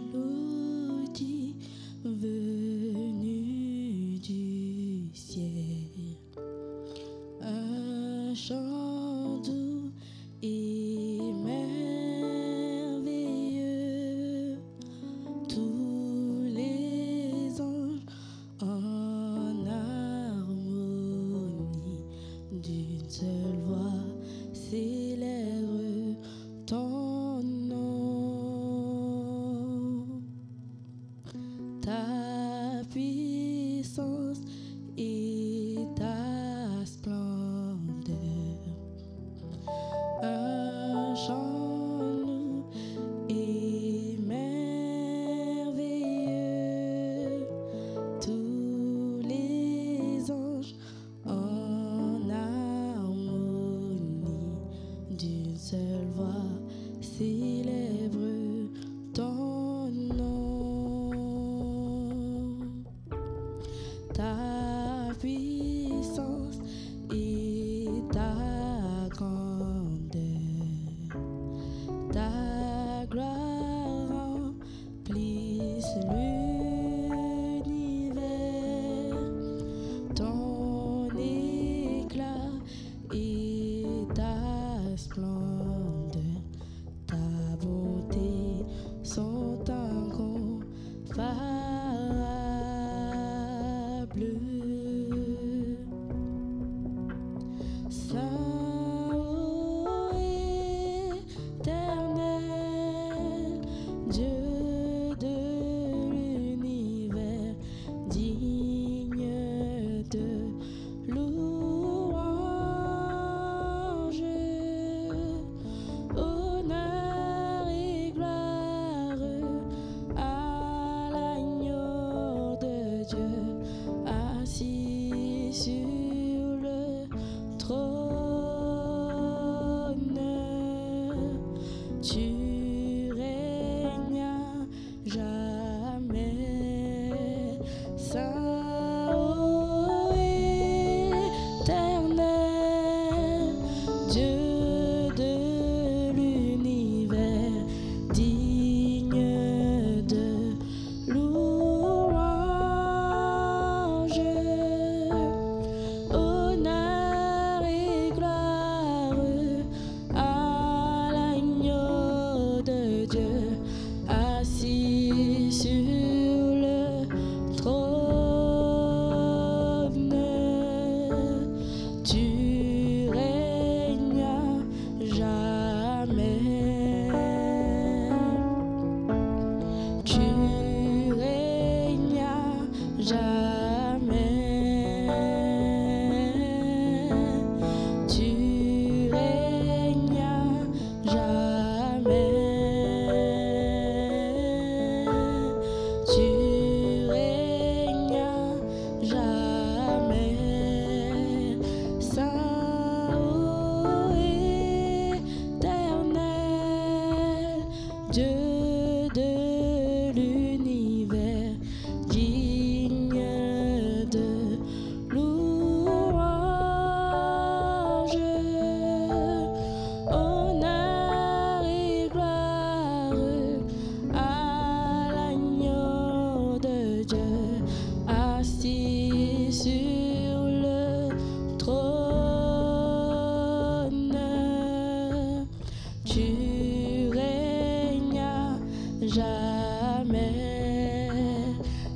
Mélodie venue du ciel, un chant doux et merveilleux, tous les anges en harmonie d'une seule voix célèbrent ton nom, ta puissance et ta splendeur, un chant doux et merveilleux, tous les anges en harmonie d'une seule voix célèbrent ton nom, ta puissance et ta grandeur, ta gloire remplisse l'univers, ton éclat et ta splendeur, ta bonté sont incomparables. Saint, ô éternel, Dieu de l'univers, digne de louange, honneur et gloire à l'agneau de Dieu, assis sur le trône. Tu règnes à jamais, Saint, ô éternel, Dieu de l'univers, digne de louange, honneur et gloire à l'agneau de Dieu, assis sur le trône. Tu règnes à jamais, tu règnes à jamais, tu règnes à jamais, tu règnes à jamais, Saint, ô éternel, Dieu de l'univers, digne de louange, honneur et gloire à l'agneau de Dieu, assis sur le trône. Tu règnes à jamais,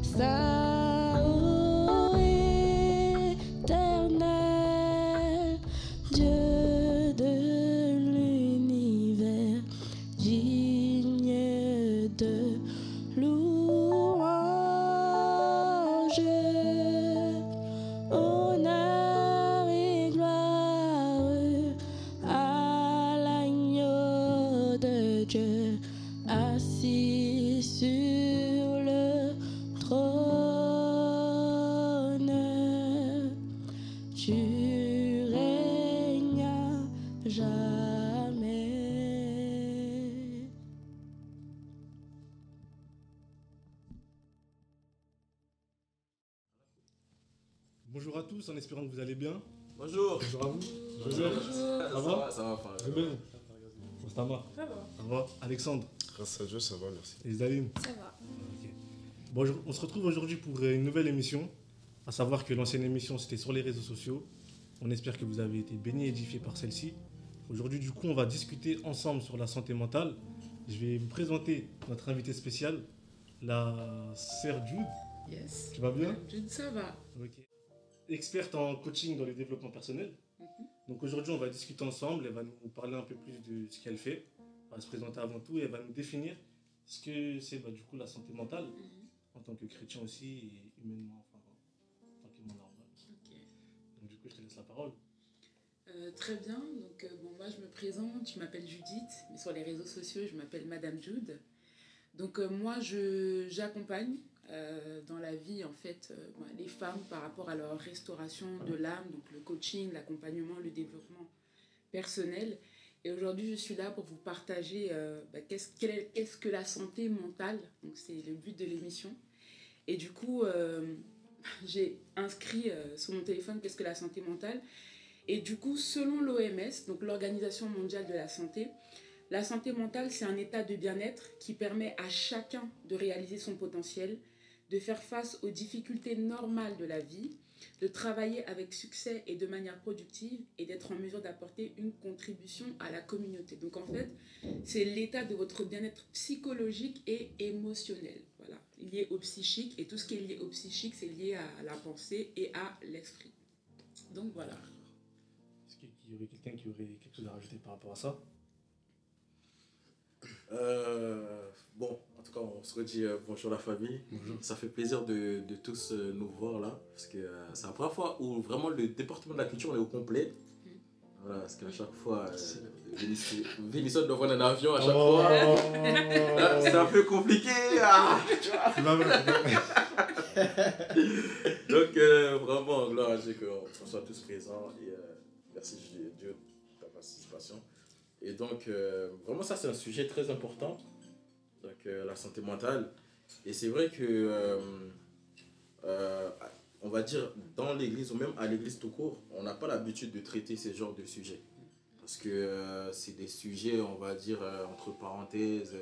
Saint, ô éternel, Dieu de l'univers, digne de louange, honneur et gloire à l'agneau de Dieu, assis sur le trône, tu règnes à jamais. Bonjour à tous, en espérant que vous allez bien. Bonjour. Bonjour à vous. Joseph. Ça va? Ça va, frère. Ruben. Mostama. Ça va. Ça va? Alexandre. Grâce à Dieu, ça va, merci. Et Zalim. Ça va. Ok. Bon, on se retrouve aujourd'hui pour une nouvelle émission. À savoir que l'ancienne émission, c'était sur les réseaux sociaux. On espère que vous avez été bénis et édifiés par celle-ci. Aujourd'hui, du coup, on va discuter ensemble sur la santé mentale. Je vais vous présenter notre invitée spéciale, la sœur Jude. Yes. Tu vas bien? Jude, ça va. Ok. Experte en coaching dans le développement personnel. Donc aujourd'hui, on va discuter ensemble. Elle va nous parler un peu plus de ce qu'elle fait. Elle va se présenter avant tout et elle va nous définir ce que c'est du coup la santé mentale en tant que chrétien aussi et humainement, enfin, tranquillement normal. Ok. Donc du coup, je te laisse la parole. Très bien. Donc, moi, je me présente. Je m'appelle Judith, mais sur les réseaux sociaux, je m'appelle Madame Jude. Donc, moi, j'accompagne dans la vie, en fait, les femmes par rapport à leur restauration de l'âme, donc le coaching, l'accompagnement, le développement personnel. Et aujourd'hui, je suis là pour vous partager qu'est-ce que la santé mentale. Donc, c'est le but de l'émission. Et du coup, j'ai inscrit sur mon téléphone qu'est-ce que la santé mentale. Et du coup, selon l'OMS, donc l'Organisation mondiale de la santé mentale, c'est un état de bien-être qui permet à chacun de réaliser son potentiel, de faire face aux difficultés normales de la vie, de travailler avec succès et de manière productive et d'être en mesure d'apporter une contribution à la communauté. Donc en fait, c'est l'état de votre bien-être psychologique et émotionnel. Voilà, lié au psychique, et tout ce qui est lié au psychique, c'est lié à la pensée et à l'esprit. Donc voilà. Est-ce qu'il y aurait quelqu'un qui aurait quelque chose à rajouter par rapport à ça? Bon, en tout cas, on se redit bonjour la famille. Bonjour. Ça fait plaisir de tous nous voir là, parce que c'est la première fois où vraiment le département de la culture est au complet. Voilà, parce qu'à chaque fois, Vinison doit prendre un avion à chaque fois. Là, c'est un peu compliqué. Tu vois. C'est pas vrai. Donc, vraiment, gloire à Dieu qu'on soit tous présents et merci Dieu de ta participation. Et donc, vraiment, ça, c'est un sujet très important, donc la santé mentale. Et c'est vrai que, on va dire, dans l'église ou même à l'église tout court, on n'a pas l'habitude de traiter ce genre de sujets. Parce que c'est des sujets, on va dire, entre parenthèses,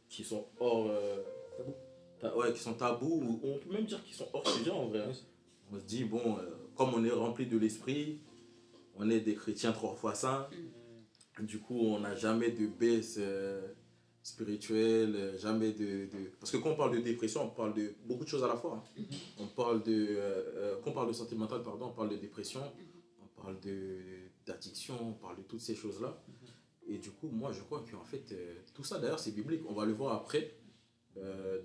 qui sont hors... qui sont tabous, ou on peut même dire qu'ils sont hors sujet en vrai. On se dit, bon, comme on est rempli de l'esprit, on est des chrétiens 3 fois saints, du coup on n'a jamais de baisse spirituelle, jamais de... Parce que quand on parle de dépression, on parle de beaucoup de choses à la fois. On parle quand on parle de santé mentale, pardon, on parle de dépression, on parle d'addiction, on parle de toutes ces choses-là. Et du coup, moi je crois qu'en fait, tout ça d'ailleurs c'est biblique, on va le voir après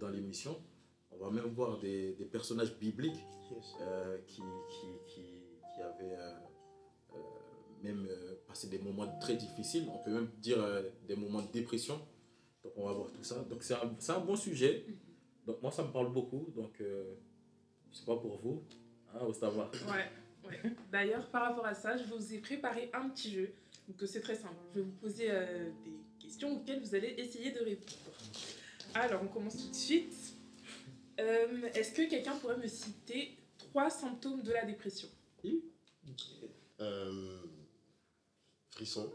dans l'émission. On va même voir des personnages bibliques qui avaient même passé des moments très difficiles, on peut même dire des moments de dépression. Donc on va voir tout ça. Donc c'est un bon sujet. Donc moi ça me parle beaucoup. Donc je sais pas pour vous, hein, Ostama. Ouais. D'ailleurs, par rapport à ça, je vous ai préparé un petit jeu. Donc c'est très simple. Je vais vous poser des questions auxquelles vous allez essayer de répondre. Alors on commence tout de suite. Est-ce que quelqu'un pourrait me citer 3 symptômes de la dépression? Frisson.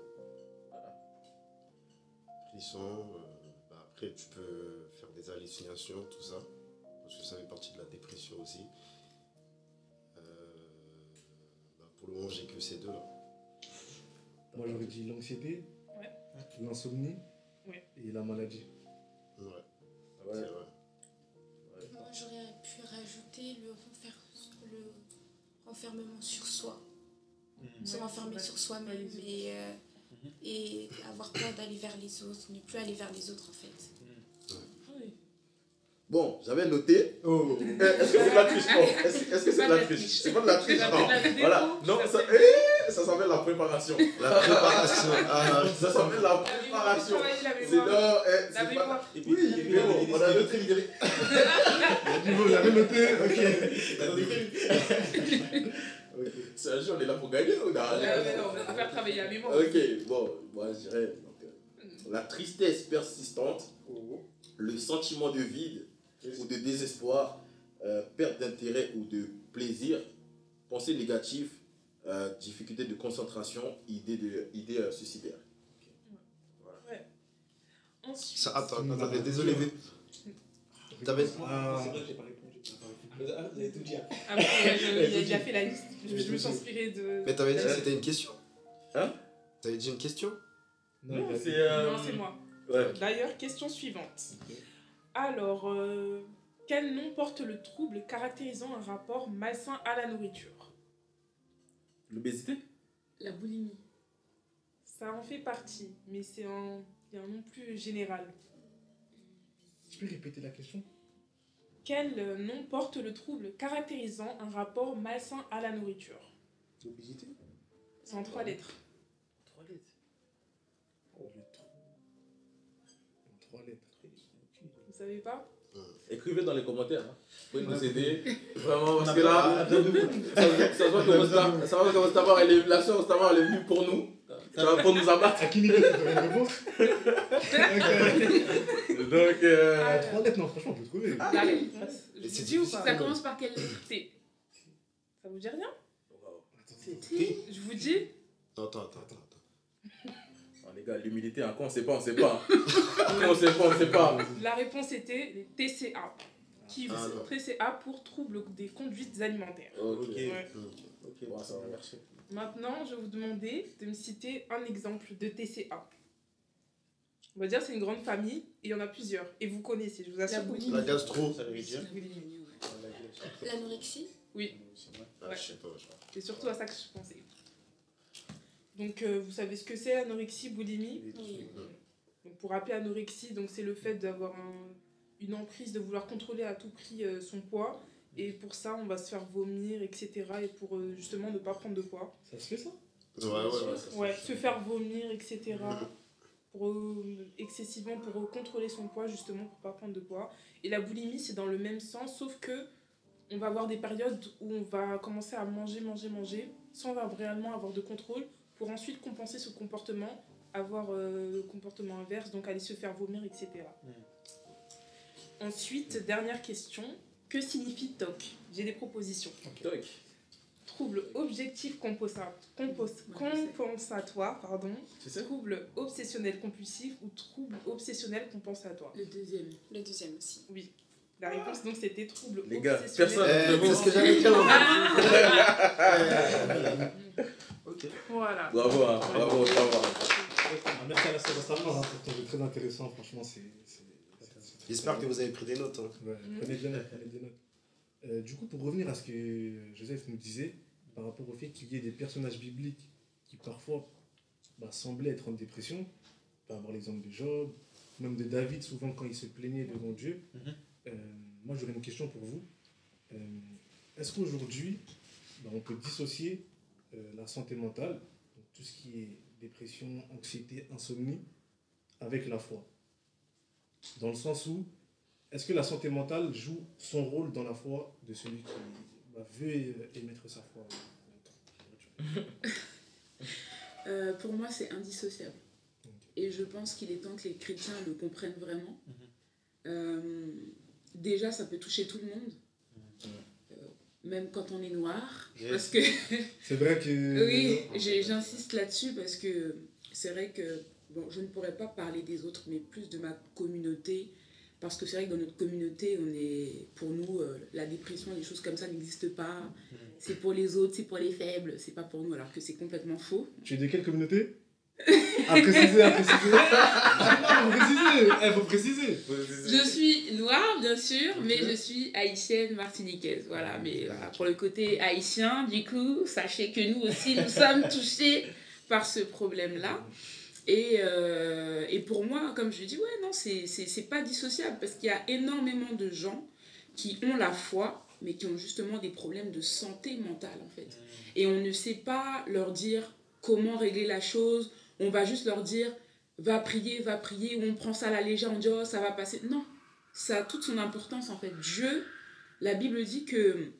Après, tu peux faire des hallucinations, tout ça. Parce que ça fait partie de la dépression aussi. Pour le moment, j'ai que ces 2 là. Moi j'aurais dit l'anxiété, Ouais. l'insomnie Ouais. et la maladie. Ouais, Ouais. c'est vrai. Moi, j'aurais pu rajouter le renfermement sur soi. Se renfermer sur soi-même et avoir peur d'aller vers les autres, ne plus aller vers les autres en fait. Oui. Bon, j'avais noté. Oh. Est-ce que c'est de la triche? Est-ce que c'est de la triche? C'est pas de la triche. Non. Voilà. Non, ça... Ça s'appelle la préparation. La préparation. Ah, Ça s'appelle la préparation. C'est La là, La mémoire. Oui, mais bon, on a noté. Vous avez noté, ok. C'est un jeu, on est là pour gagner ou non? On va faire travailler la mémoire. Ok, bon, moi je dirais donc, la tristesse persistante, le sentiment de vide ou de désespoir, perte d'intérêt ou de plaisir, pensée négative, difficulté de concentration, idée suicidaire. Ensuite, attendez, désolé. T'avais... Ah, C'est vrai que j'ai pas répondu. Vous avez tout dit. il a fait la liste. Je me suis inspirée de. Mais t'avais dit que c'était une question. Hein? T'avais dit une question? non, C'est Non, c'est moi. Ouais. D'ailleurs, question suivante. Alors, quel nom porte le trouble caractérisant un rapport malsain à la nourriture? L'obésité? La boulimie. Ça en fait partie, mais il y a un nom plus général. Tu peux répéter la question? Quel nom porte le trouble caractérisant un rapport malsain à la nourriture? L'obésité? C'est en 3 lettres. 3 lettres. Le trou. En 3 lettres. Vous savez pas? Écrivez dans les commentaires. Hein. Vous pouvez nous aider. Vraiment, parce que là, ça va commencer à avoir la sœur, ça va, elle est venue pour nous. Ça va pour nous abattre. À qui niveau tu as une réponse? Donc, À 3 lettres, non, franchement, on peut trouver. La réponse. Je c'est vous dis ou difficile. pas? Ça commence par quelle lettre? T. Ça vous dit rien? T. Je vous dis? Attends. oh, les gars, l'humilité, hein, quand on sait pas, on sait pas. Quand on sait pas, on sait pas. La réponse était les TCA. Qui Ah, non. TCA pour troubles des conduites alimentaires. Ok. Ouais. Ok, Bon, ça va, merci. Maintenant, je vais vous demander de me citer un exemple de TCA. On va dire c'est une grande famille et il y en a plusieurs. Et vous connaissez, je vous assure. La gastro. Ça veut dire. L'anorexie. Oui, Ah, Ouais. je sais pas. c'est surtout à ça que je pensais. Donc, vous savez ce que c'est l'anorexie, boulimie? Oui. Donc, pour rappeler anorexie, donc c'est le fait d'avoir une emprise, de vouloir contrôler à tout prix son poids. Et pour ça, on va se faire vomir, etc. Et pour justement ne pas prendre de poids. Ça se fait ça? Ouais. Ouais, se faire vomir, etc. Pour, excessivement pour contrôler son poids, justement, pour pas prendre de poids. Et la boulimie, c'est dans le même sens, sauf que on va avoir des périodes où on va commencer à manger, sans réellement avoir de contrôle, pour ensuite compenser ce comportement, avoir le comportement inverse, donc aller se faire vomir, etc. Ensuite, dernière question, que signifie TOC? J'ai des propositions. Toc. Trouble objectif compensatoire, pardon. C'est ça? Trouble obsessionnel compulsif ou trouble obsessionnel compensatoire. Le deuxième aussi. Oui. La réponse donc c'était trouble Les gars, obsessionnel. personne. C'est ce que j'allais dire. Ok. Voilà. Bravo, hein, bravo, bravo. Merci à la sœur Osama pour ton jeu très intéressant. Franchement, c'est. J'espère que vous avez pris des notes. Hein. Ouais, prenez des notes, prenez des notes. Du coup, pour revenir à ce que Joseph nous disait, par rapport au fait qu'il y ait des personnages bibliques qui parfois semblaient être en dépression, on peut avoir l'exemple de Job, même de David, souvent quand il se plaignait devant Dieu. Moi, j'aurais une question pour vous. Est-ce qu'aujourd'hui, on peut dissocier la santé mentale, donc tout ce qui est dépression, anxiété, insomnie, avec la foi? Dans le sens où, est-ce que la santé mentale joue son rôle dans la foi de celui qui veut émettre sa foi? Pour moi, c'est indissociable. Et je pense qu'il est temps que les chrétiens le comprennent vraiment. Déjà, ça peut toucher tout le monde. Même quand on est noir. Yes. Parce que... C'est vrai que... Oui, j'insiste là-dessus parce que c'est vrai que bon, je ne pourrais pas parler des autres, mais plus de ma communauté. Parce que c'est vrai que dans notre communauté, pour nous, la dépression, les choses comme ça n'existent pas. C'est pour les autres, c'est pour les faibles, c'est pas pour nous, alors que c'est complètement faux. Tu es de quelle communauté? À préciser. Faut préciser. Je suis noire, bien sûr, mais je suis haïtienne martiniquaise. Voilà, mais voilà, pour le côté haïtien, du coup, sachez que nous aussi, nous sommes touchés par ce problème-là. Et pour moi, comme je dis, ouais, non, c'est pas dissociable parce qu'il y a énormément de gens qui ont la foi mais qui ont justement des problèmes de santé mentale, en fait. Et on ne sait pas leur dire comment régler la chose. On va juste leur dire, va prier, ou on prend ça à la légère, on dit, oh, ça va passer. Non, ça a toute son importance, en fait. Dieu, la Bible dit que,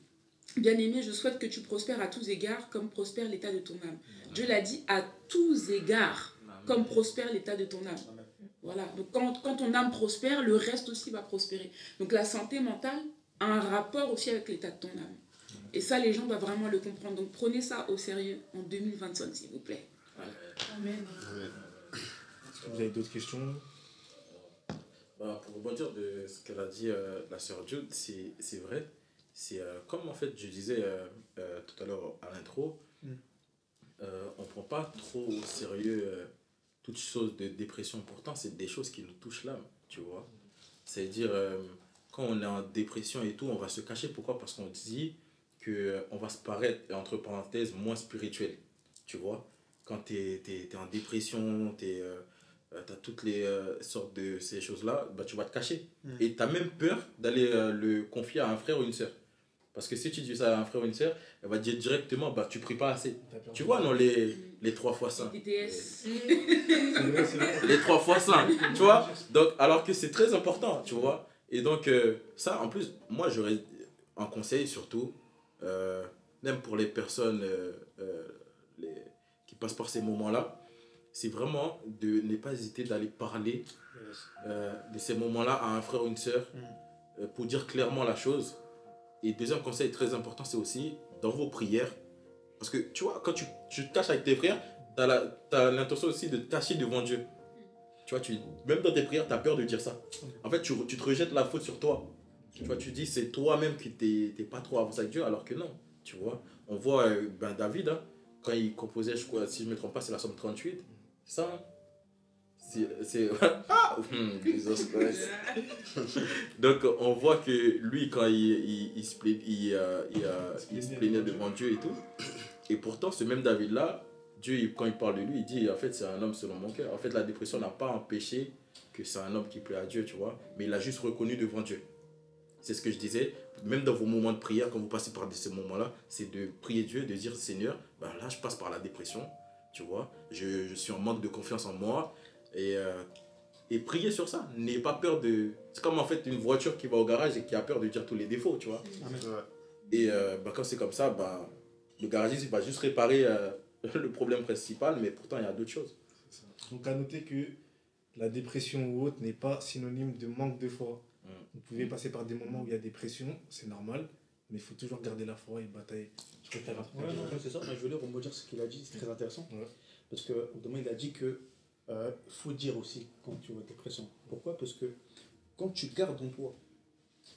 bien-aimé, je souhaite que tu prospères à tous égards, comme prospère l'état de ton âme. Dieu l'a dit à tous égards, comme prospère l'état de ton âme. Voilà, donc quand ton âme prospère, le reste aussi va prospérer. Donc la santé mentale a un rapport aussi avec l'état de ton âme. Et ça, les gens doivent vraiment le comprendre. Donc prenez ça au sérieux en 2025, s'il vous plaît. Voilà. Amen. Est-ce que vous avez d'autres questions? Pour rebondir de ce qu'elle a dit, la sœur Jude, c'est vrai. C'est comme en fait je disais tout à l'heure à l'intro, on ne prend pas trop au sérieux toutes choses de dépression. Pourtant, c'est des choses qui nous touchent l'âme, tu vois. C'est-à-dire, quand on est en dépression et tout, on va se cacher. Pourquoi? Parce qu'on dit qu'on va se paraître, entre parenthèses, moins spirituel, tu vois. Quand tu es en dépression, tu as toutes les sortes de ces choses-là, bah, tu vas te cacher. Et tu as même peur d'aller le confier à un frère ou une sœur. Parce que si tu dis ça à un frère ou une sœur, elle va te dire directement, bah, tu pries pas assez. Tu vois, non, les 3 fois 5. Les 3 fois 5, tu vois. Donc, alors que c'est très important, tu vois. Et donc, ça, en plus, moi, j'aurais un conseil surtout, même pour les personnes qui passent par ces moments-là, c'est vraiment de ne pas hésiter d'aller parler de ces moments-là à un frère ou une sœur pour dire clairement la chose. Et deuxième conseil très important, c'est aussi dans vos prières. Parce que tu vois, quand tu te caches avec tes frères, tu as l'intention aussi de te cacher devant Dieu. Tu vois, même dans tes prières, tu as peur de dire ça. En fait, tu te rejettes la faute sur toi. Tu vois, tu dis c'est toi-même qui t'es pas trop avancé avec Dieu, alors que non. Tu vois, on voit David, hein, quand il composait, je crois, si je ne me trompe pas, c'est la Somme 38. C'est ça, hein? C'est donc on voit que lui quand il se plaignait devant Dieu et tout, et pourtant ce même David là, Dieu quand il parle de lui, il dit en fait c'est un homme selon mon cœur. En fait la dépression n'a pas empêché que c'est un homme qui plaît à Dieu, tu vois, mais il l'a juste reconnu devant Dieu. C'est ce que je disais, même dans vos moments de prière, quand vous passez par ces moments là, c'est de prier Dieu, de dire Seigneur, ben là je passe par la dépression, tu vois, je suis en manque de confiance en moi. Et prier sur ça, n'ayez pas peur de... C'est comme en fait une voiture qui va au garage et qui a peur de dire tous les défauts, tu vois. Et quand c'est comme ça, le garagiste il va juste réparer le problème principal, mais pourtant il y a d'autres choses. Donc à noter que la dépression ou autre n'est pas synonyme de manque de foi. Vous pouvez passer par des moments où il y a des pressions, c'est normal, mais il faut toujours garder la foi et batailler. Je préfère c'est ça, mais je voulais rebondir sur ce qu'il a dit, c'est très intéressant. Parce qu'au demain, il a dit que faut dire aussi quand tu as dépression. Pourquoi? Parce que quand tu gardes en toi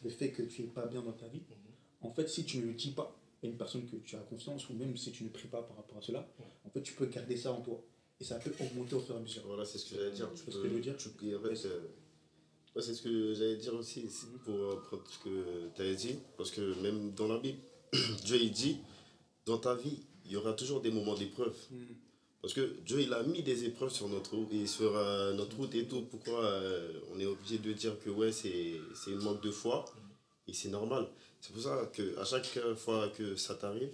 le fait que tu n'es pas bien dans ta vie, en fait, si tu ne le dis pas à une personne que tu as confiance, ou même si tu ne pries pas par rapport à cela, en fait, tu peux garder ça en toi. Et ça peut augmenter au fur et à mesure. Voilà, c'est ce que j'allais dire. Tu peux ce que je veux dire? C'est ce que j'allais dire aussi, pour prendre ce que tu avais dit. Parce que même dans la Bible, Dieu il dit, dans ta vie, il y aura toujours des moments d'épreuve. Parce que Dieu, il a mis des épreuves sur notre route et tout. Pourquoi on est obligé de dire que ouais, c'est une manque de foi. Et c'est normal. C'est pour ça qu'à chaque fois que ça t'arrive,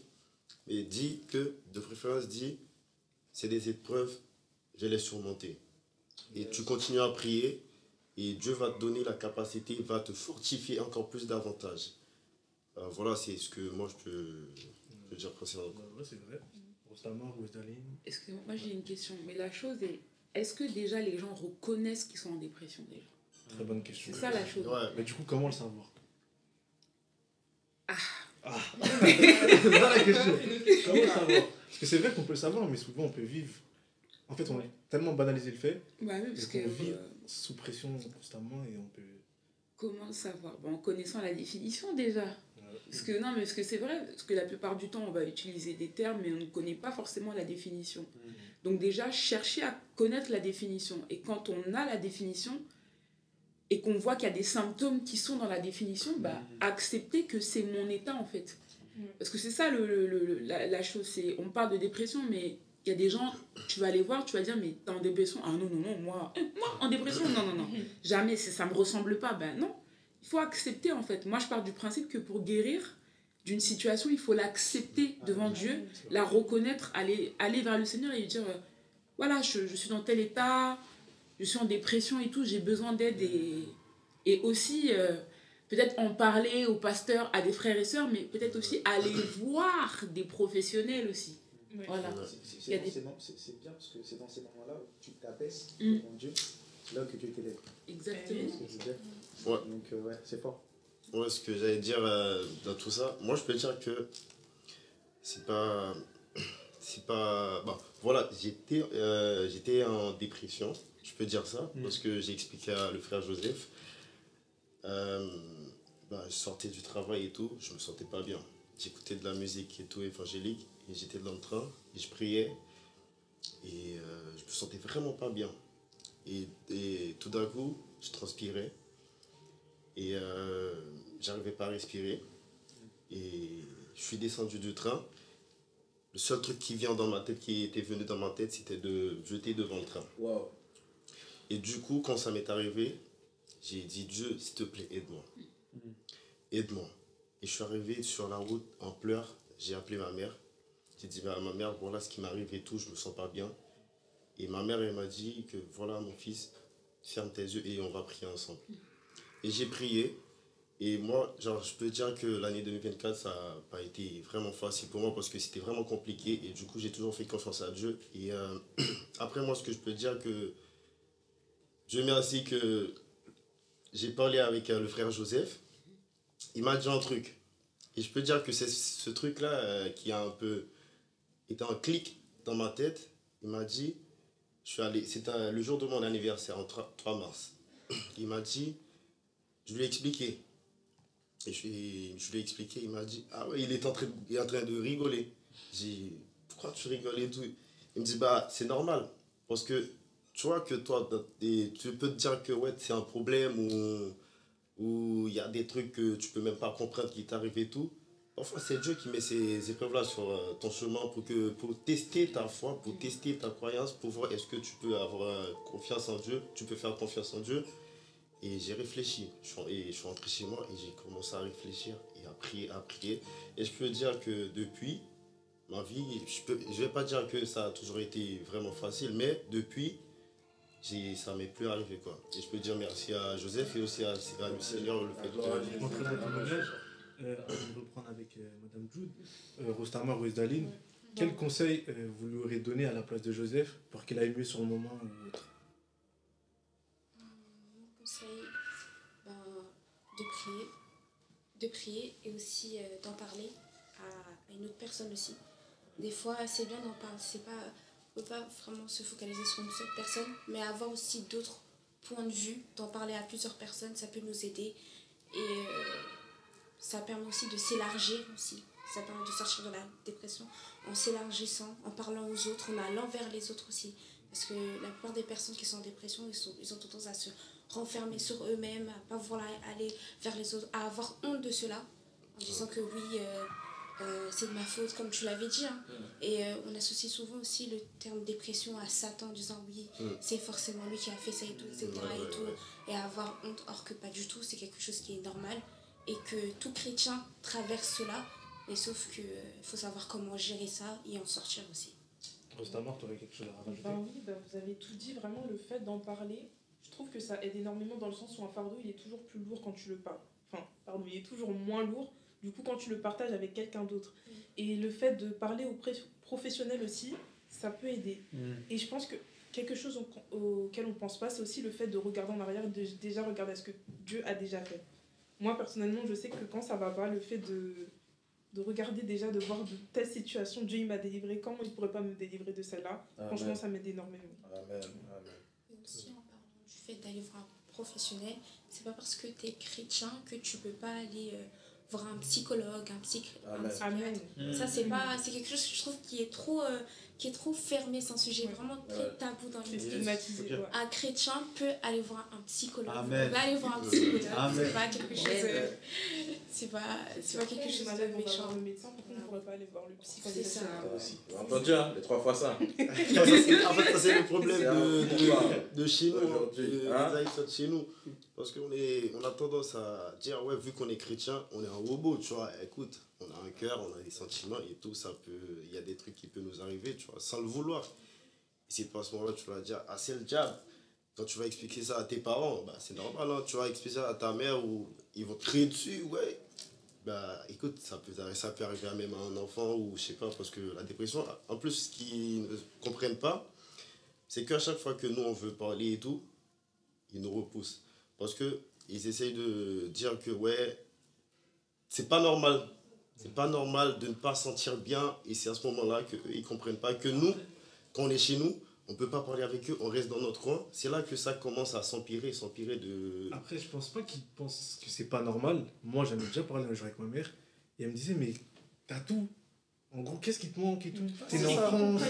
de préférence, dis, c'est des épreuves, je les surmonter. Et tu continues à prier et Dieu va te donner la capacité, va te fortifier encore plus davantage. Voilà, c'est ce que moi je peux dire précédemment. Ouais, c'est vrai. Excusez-moi, moi j'ai une question. Mais la chose est, est-ce que déjà les gens reconnaissent qu'ils sont en dépression déjà? Très bonne question. C'est ça la chose. Ouais. Mais du coup, comment le savoir? C'est ça la question. Comment le savoir? Parce que c'est vrai qu'on peut le savoir, mais souvent on peut vivre. En fait, on a tellement banalisé le fait qu'on vit sous pression constamment et on peut... Comment le savoir? En connaissant la définition déjà. Parce que c'est vrai, parce que la plupart du temps, on va utiliser des termes, mais on ne connaît pas forcément la définition. Donc déjà, chercher à connaître la définition. Et quand on a la définition, et qu'on voit qu'il y a des symptômes qui sont dans la définition, accepter que c'est mon état, en fait. Parce que c'est ça la chose. On parle de dépression, mais il y a des gens, tu vas aller voir, tu vas dire, mais t'es en dépression? Ah non, moi en dépression, non. Jamais, ça ne me ressemble pas. Ben non. Il faut accepter en fait. Moi, je pars du principe que pour guérir d'une situation, il faut l'accepter devant Dieu, la reconnaître, aller vers le Seigneur et lui dire voilà, je suis dans tel état, je suis en dépression et tout, j'ai besoin d'aide et aussi peut-être en parler aux pasteurs, à des frères et sœurs, mais peut-être aussi aller voir des professionnels aussi. Ouais. Voilà. C'est bien parce que c'est dans ces moments-là où tu t'abaisses devant Dieu, c'est là que Dieu t'élève. Exactement. C'est ce que je veux dire. Ouais. Donc, ouais, c'est fort. Ouais, ce que j'allais dire dans tout ça, moi je peux dire que c'est pas. Bon, voilà, j'étais en dépression, je peux dire ça, parce que j'ai expliqué à le frère Joseph. Je sortais du travail et tout, je me sentais pas bien. J'écoutais de la musique et tout évangélique, et j'étais dans le train, et je priais, et je me sentais vraiment pas bien. Et tout d'un coup, je transpirais, et j'arrivais pas à respirer, et je suis descendu du train. Le seul truc qui était venu dans ma tête, c'était de jeter devant le train. Wow. Et du coup, quand ça m'est arrivé, j'ai dit, Dieu, s'il te plaît, aide-moi. Aide-moi. Et je suis arrivé sur la route en pleurs. J'ai appelé ma mère. J'ai dit à ma mère, voilà ce qui m'arrive et tout, je me sens pas bien. Et ma mère, elle m'a dit que voilà, mon fils, ferme tes yeux et on va prier ensemble. Et j'ai prié. Et moi, je peux dire que l'année 2024, ça n'a pas été vraiment facile pour moi parce que c'était vraiment compliqué. Et du coup, j'ai toujours fait confiance à Dieu. Et après, moi, ce que je peux dire que Dieu merci que j'ai parlé avec le frère Joseph. Il m'a dit un truc. Et je peux dire que c'est ce truc-là qui a un peu été un clic dans ma tête. Il m'a dit, c'était le jour de mon anniversaire, en 3 mars. Il m'a dit, je lui ai expliqué. Et je lui ai expliqué, il m'a dit, ah ouais, il est en train de rigoler. J'ai dit, pourquoi tu rigoles et tout? Il me dit, bah, c'est normal. Parce que tu vois que toi, tu peux te dire que ouais, c'est un problème ou il y a des trucs que tu peux même pas comprendre qui t'arrivent et tout. Enfin, c'est Dieu qui met ces épreuves-là sur ton chemin pour tester ta foi, pour tester ta croyance, pour voir est-ce que tu peux avoir confiance en Dieu, tu peux faire confiance en Dieu. Et j'ai réfléchi. Je suis rentré chez moi et j'ai commencé à réfléchir et à prier. Et je peux dire que depuis ma vie, je vais pas dire que ça a toujours été vraiment facile, mais depuis, ça m'est plus arrivé quoi. Et je peux dire merci à Joseph et aussi à le Seigneur le fait de... Entrer dans le témoignage, avant de reprendre avec Madame Jude, Rostama Rosdaline, quel conseil vous lui aurez donné à la place de Joseph pour qu'il aille mieux sur le moment ou autre? Mon conseil, de prier et aussi d'en parler à une autre personne aussi. Des fois, c'est bien d'en parler, on ne peut pas vraiment se focaliser sur une seule personne, mais avoir aussi d'autres points de vue, d'en parler à plusieurs personnes, ça peut nous aider. Et ça permet aussi de s'élargir aussi. Ça permet de sortir de la dépression en s'élargissant, en parlant aux autres, en allant vers les autres aussi. Parce que la plupart des personnes qui sont en dépression, ils ont tendance à se renfermer sur eux-mêmes, à ne pas vouloir aller vers les autres, à avoir honte de cela, en disant que oui, c'est de ma faute, comme tu l'avais dit. Hein. Et on associe souvent aussi le terme dépression à Satan, en disant oui, c'est forcément lui qui a fait ça et tout, etc. Et avoir honte, or que pas du tout, c'est quelque chose qui est normal. Et que tout chrétien traverse cela, mais sauf qu'il faut savoir comment gérer ça et en sortir aussi. Rostama, tu aurais quelque chose à rajouter? Oui, vous avez tout dit, vraiment le fait d'en parler, je trouve que ça aide énormément dans le sens où un fardeau il est toujours plus lourd quand tu le parles. Il est toujours moins lourd, du coup quand tu le partages avec quelqu'un d'autre. Et le fait de parler aux professionnels aussi, ça peut aider. Et je pense que quelque chose auquel on ne pense pas, c'est aussi le fait de regarder en arrière et de déjà regarder ce que Dieu a déjà fait. Moi personnellement, je sais que quand ça va pas, le fait de regarder déjà, de voir de telles situations, Dieu il m'a délivré, comment il ne pourrait pas me délivrer de celle-là? Franchement, ça m'aide énormément. Amen. Et aussi en parlant du fait d'aller voir un professionnel, c'est pas parce que tu es chrétien que tu peux pas aller voir un psychologue, un psychiatre. Amen. Ça, c'est quelque chose que je trouve qui est trop qui est trop fermé, c'est un sujet vraiment très tabou dans C'est l'Église. stigmatisé. Ok. Ouais. Un chrétien peut aller voir un psychologue. Amen. Va aller voir un psychologue. Amen. C'est pas quelque chose. C'est pas quelque chose Malade, de on va méchant. voir le médecin, pourquoi on ne pourrait pas aller voir le psy quand C'est il est ça. malade. Aussi. Vous avez entendu, hein, les 3 fois ça. En fait, ça, c'est le problème C'est un de chez nous, aujourd'hui, des hein. Haïtiens de chez nous. Parce qu'on on a tendance à dire, ouais, vu qu'on est chrétien, on est un robot, tu vois. Écoute, on a un cœur, on a des sentiments et tout, il y a des trucs qui peuvent nous arriver, tu vois, sans le vouloir. Et c'est pas à ce moment-là que tu vas dire, ah, c'est le diable. Quand tu vas expliquer ça à tes parents, bah, c'est normal, hein. Tu vas expliquer ça à ta mère ou ils vont te crier dessus, ouais. Bah, écoute, ça peut arriver à même à un enfant ou je sais pas, parce que la dépression, en plus, ce qu'ils ne comprennent pas, c'est qu'à chaque fois que nous, on veut parler et tout, ils nous repoussent. Parce qu'ils essayent de dire que, ouais, c'est pas normal. C'est pas normal de ne pas se sentir bien. Et c'est à ce moment-là qu'eux, ils comprennent pas que nous, quand on est chez nous, on peut pas parler avec eux, on reste dans notre coin. C'est là que ça commence à s'empirer de... Après, je pense pas qu'ils pensent que c'est pas normal. Moi, j'en ai déjà parlé un jour avec ma mère. Et elle me disait, mais t'as tout. En gros, qu'est-ce qui te manque et tout. T'es né en France,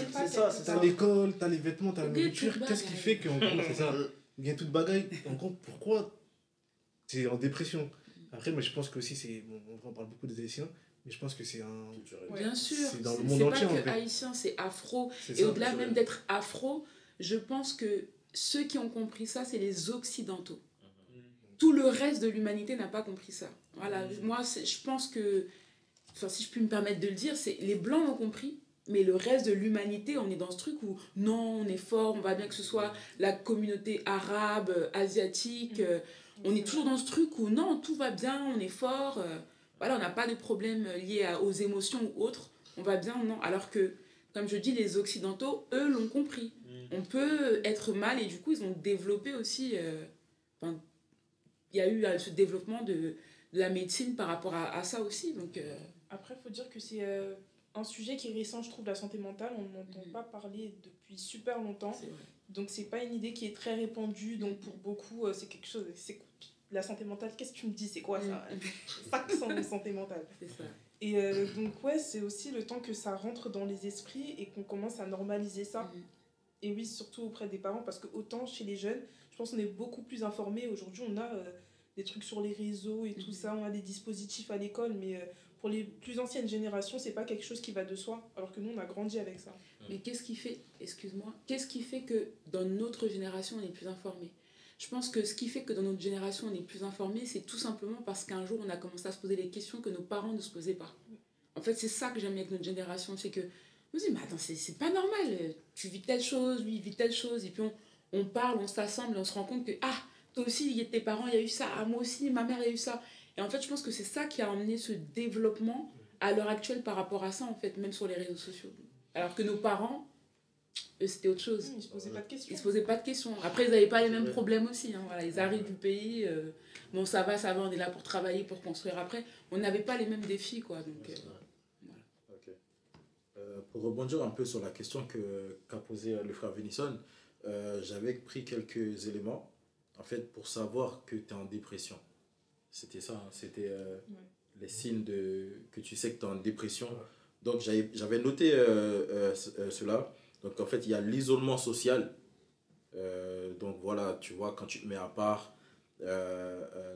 t'as l'école, t'as les vêtements, t'as la Ok, nourriture. toute Qu'est-ce qui bagaille. fait qu'en gros, c'est ça. Il y a toute bagaille. En gros, pourquoi t'es en dépression? Après, moi, je pense que aussi, c'est. Bon, on parle beaucoup des Haïtiens, mais je pense que c'est un. Ouais. Bien sûr, C'est dans le c'est monde pas entier, en que fait. haïtien, c'est afro. C'est Et ça. au-delà même d'être afro, je pense que ceux qui ont compris ça, c'est les occidentaux. Tout le reste de l'humanité n'a pas compris ça. Voilà, moi, je pense que, enfin, si je puis me permettre de le dire, c'est les blancs ont compris, mais le reste de l'humanité, on est dans ce truc où non, on est fort, on va bien que ce soit la communauté arabe, asiatique, on est toujours dans ce truc où non, tout va bien, on est fort, voilà, on n'a pas de problème liés aux émotions ou autres, on va bien, non. Alors que, comme je dis, les occidentaux, eux, l'ont compris. On peut être mal et du coup, ils ont développé aussi, enfin, il y a eu ce développement de la médecine par rapport à ça aussi. Donc, Après, il faut dire que c'est un sujet qui est récent, je trouve, la santé mentale. On n'entend pas parler depuis super longtemps. c'est vrai. Donc, c'est pas une idée qui est très répandue. Donc, pour beaucoup, c'est quelque chose. La santé mentale, qu'est-ce que tu me dis? C'est quoi ça? C'est ça que c'est santé mentale. C'est ça. Et donc, ouais, c'est aussi le temps que ça rentre dans les esprits et qu'on commence à normaliser ça. Et oui, surtout auprès des parents, parce que autant chez les jeunes, je pense qu'on est beaucoup plus informés. Aujourd'hui, on a des trucs sur les réseaux et tout ça, on a des dispositifs à l'école, mais pour les plus anciennes générations, c'est pas quelque chose qui va de soi, alors que nous, on a grandi avec ça. Mais qu'est-ce qui fait, excuse-moi, qu'est-ce qui fait que dans notre génération, on est plus informés? Je pense que ce qui fait que dans notre génération, on est plus informés, c'est tout simplement parce qu'un jour, on a commencé à se poser des questions que nos parents ne se posaient pas. En fait, c'est ça que j'aime avec notre génération, c'est que je me dis, mais attends, c'est pas normal, tu vis telle chose, lui, il vit telle chose, et puis on parle, on s'assemble, et on se rend compte que, ah, toi aussi, il y a tes parents, il y a eu ça, ah, moi aussi, ma mère, il y a eu ça. Et en fait, je pense que c'est ça qui a amené ce développement à l'heure actuelle par rapport à ça, en fait, même sur les réseaux sociaux. Alors que nos parents, eux, c'était autre chose. Ils se posaient pas de questions. Ils se posaient pas de questions. Après, ils n'avaient pas les mêmes problèmes aussi. Hein. Voilà, ils arrivent du pays, bon, ça va, on est là pour travailler, pour construire après. On n'avait pas les mêmes défis, quoi. Donc, Ok. Pour rebondir un peu sur la question qu'a posée le frère Venison, j'avais pris quelques éléments, en fait, pour savoir que tu es en dépression. C'était ça, hein, c'était les signes que tu sais que tu es en dépression. Donc, j'avais noté cela. Donc, en fait, il y a l'isolement social. Donc, voilà, tu vois, quand tu te mets à part,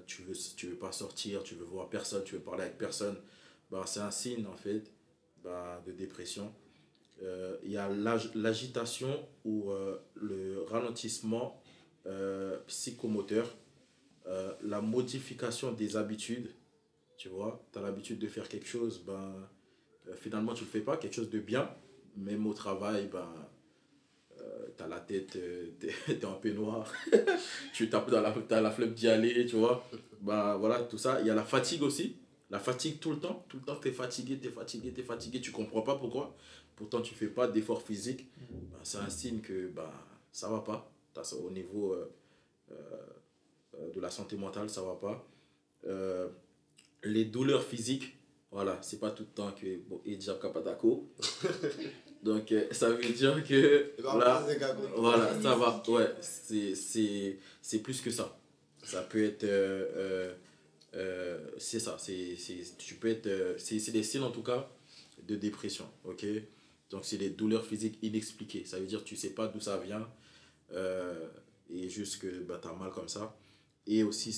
tu veux pas sortir, tu veux voir personne, tu veux parler avec personne, bah, c'est un signe, en fait, bah, de dépression. Il y a l'agitation ou le ralentissement psychomoteur, la modification des habitudes. Tu vois, tu as l'habitude de faire quelque chose, ben, finalement tu le fais pas, quelque chose de bien, même au travail, ben, tu as la tête, t'es en peignoir, tu tapes t'as la flemme d'y aller, tu vois. Ben, voilà, tout ça. Il y a la fatigue aussi, la fatigue tout le temps tu es fatigué, tu comprends pas pourquoi. Pourtant, tu fais pas d'effort physique, ben, c'est un signe que ben, ça va pas. Au niveau de la santé mentale, ça va pas. Les douleurs physiques, voilà, c'est pas tout le temps que bon, et déjà capatako. Donc ça veut dire que là, voilà, ça va, ouais, c'est plus que ça. Ça peut être c'est ça, tu peux être c'est des signes en tout cas de dépression, OK? Donc, c'est des douleurs physiques inexpliquées. Ça veut dire que tu ne sais pas d'où ça vient et juste que bah, tu as mal comme ça. Et aussi,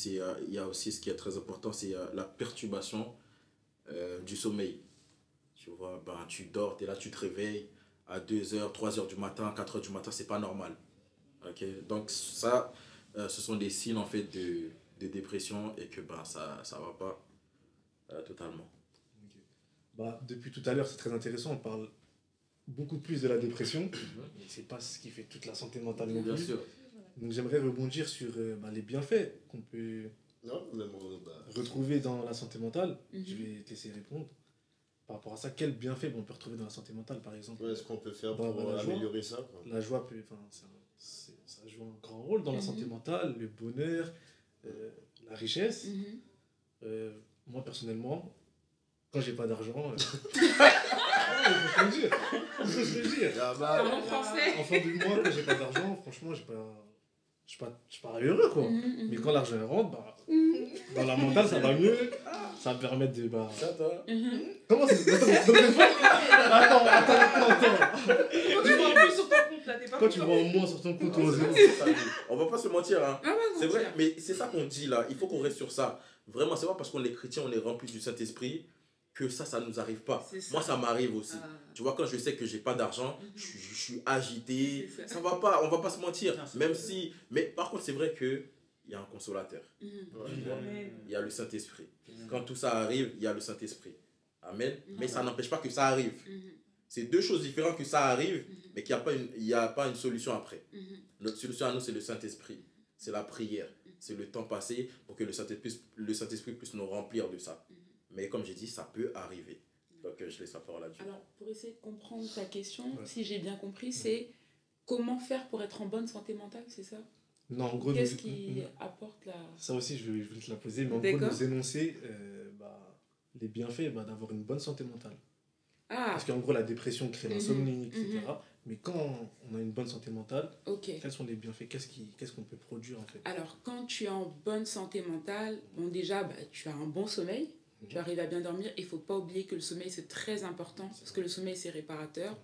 il y a aussi ce qui est très important, c'est la perturbation du sommeil. Tu vois, ben, tu dors, tu es là, tu te réveilles à 2h, 3h du matin, 4h du matin, c'est pas normal. Okay? Donc ça, ce sont des signes en fait de dépression et que ben, ça va pas totalement. Okay. Bah, depuis tout à l'heure, c'est très intéressant, on parle beaucoup plus de la dépression, mais c'est pas ce qui fait toute la santé mentale non plus. Bien sûr. Donc j'aimerais rebondir sur les bienfaits qu'on peut retrouver dans la santé mentale. Je vais te laisser répondre. Par rapport à ça, quels bienfaits on peut retrouver dans la santé mentale, par exemple? Ouais, est-ce qu'on peut faire pour améliorer ça, quoi? La joie, ça joue un grand rôle dans la santé mentale, le bonheur, la richesse. Moi, personnellement, quand j'ai pas d'argent... il faut se le dire. Il faut se le dire. En français. En fin du mois, quand j'ai pas d'argent, franchement, je suis pas heureux, quoi. Mais quand l'argent rentre, bah, dans la mentale, ça va mieux. Ça va permettre de... Bah... Ça, toi Comment c'est? Attends. Quand tu vois au moins sur ton compte, on va pas se mentir, hein. C'est vrai, mais c'est ça qu'on dit là. Il faut qu'on reste sur ça. Vraiment, c'est pas parce qu'on est chrétien, on est rempli du Saint-Esprit que ça nous arrive pas. Moi, ça m'arrive aussi. Tu vois, quand je sais que j'ai pas d'argent, je suis agité. Ça va pas, on va pas se mentir. Même si... Mais par contre, c'est vrai que il y a un consolateur. Il y a le Saint-Esprit. Quand tout ça arrive, il y a le Saint-Esprit. Amen. Mais ça n'empêche pas que ça arrive. C'est deux choses différentes que ça arrive, mais qu'il n'y a pas une solution après. Notre solution à nous, c'est le Saint-Esprit. C'est la prière. C'est le temps passé pour que le Saint-Esprit puisse nous remplir de ça. Mais comme j'ai dit, ça peut arriver. Donc je laisse la parole à Dieu. Alors, pour essayer de comprendre ta question, si j'ai bien compris, c'est comment faire pour être en bonne santé mentale, c'est ça? Non, en gros, qu'est-ce qui apporte la... Ça aussi, je voulais te la poser, mais en gros, nous énoncer les bienfaits d'avoir une bonne santé mentale. Parce qu'en gros, la dépression crée l'insomnie, etc. Mais quand on a une bonne santé mentale, quels sont les bienfaits? Qu'est-ce qu'on peut produire, en fait? Alors, quand tu es en bonne santé mentale, bon, déjà, tu as un bon sommeil, tu arrives à bien dormir. Il ne faut pas oublier que le sommeil, c'est très important, parce que le sommeil, c'est réparateur.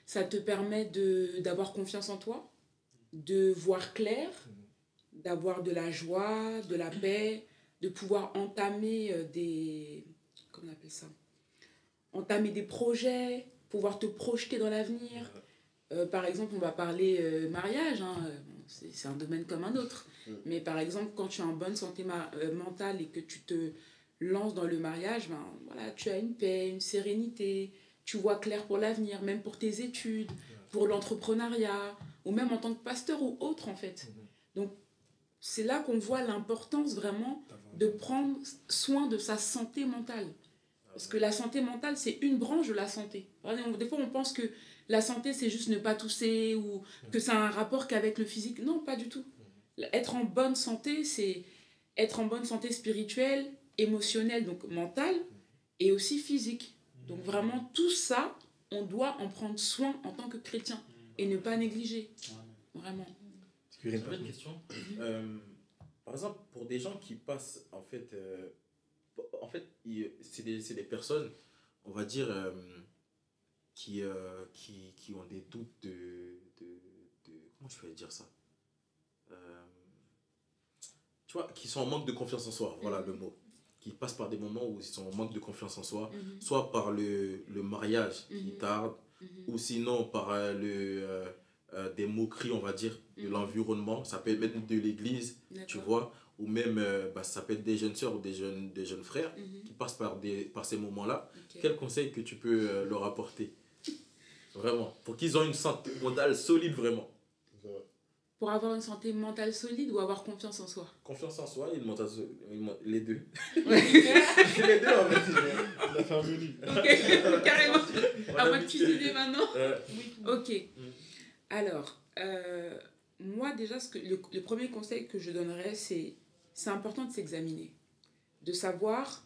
Ça te permet d'avoir confiance en toi, de voir clair, d'avoir de la joie, de la paix, de pouvoir entamer comment on appelle ça, entamer des projets, pouvoir te projeter dans l'avenir. Par exemple, on va parler mariage, hein, c'est un domaine comme un autre. Mais par exemple, quand tu es en bonne santé mentale et que tu te lances dans le mariage, voilà, tu as une paix, une sérénité, tu vois clair pour l'avenir, même pour tes études, pour l'entrepreneuriat, ou même en tant que pasteur ou autre, en fait. Donc, c'est là qu'on voit l'importance vraiment de prendre soin de sa santé mentale. Parce que la santé mentale, c'est une branche de la santé. Des fois, on pense que la santé, c'est juste ne pas tousser ou que ça a un rapport qu'avec le physique. Non, pas du tout. Être en bonne santé, c'est être en bonne santé spirituelle, émotionnelle, donc mentale, et aussi physique. Donc vraiment, tout ça, on doit en prendre soin en tant que chrétien et ne pas négliger. Vraiment. J'avais une question. Par exemple, pour des gens qui passent, en fait, c'est des personnes, on va dire, qui ont des doutes comment je peux dire ça, tu vois, qui sont en manque de confiance en soi, voilà le mot. Qui passent par des moments où ils sont en manque de confiance en soi, soit par le mariage qui tarde, ou sinon par des moqueries, on va dire, de l'environnement. Ça peut être même de l'église, tu vois, ou même ça peut être des jeunes sœurs ou des jeunes frères qui passent par ces moments-là. Quel conseil que tu peux leur apporter, vraiment, pour qu'ils aient une santé mentale solide, vraiment? Pour avoir une santé mentale solide ou avoir confiance en soi? Confiance en soi et une mentale solide, les deux. Ouais. Les deux, en fait. La famille. Ok, carrément. À moi de cuisiner maintenant. Ok. Alors, moi déjà, le premier conseil que je donnerais, c'est important de s'examiner. De savoir,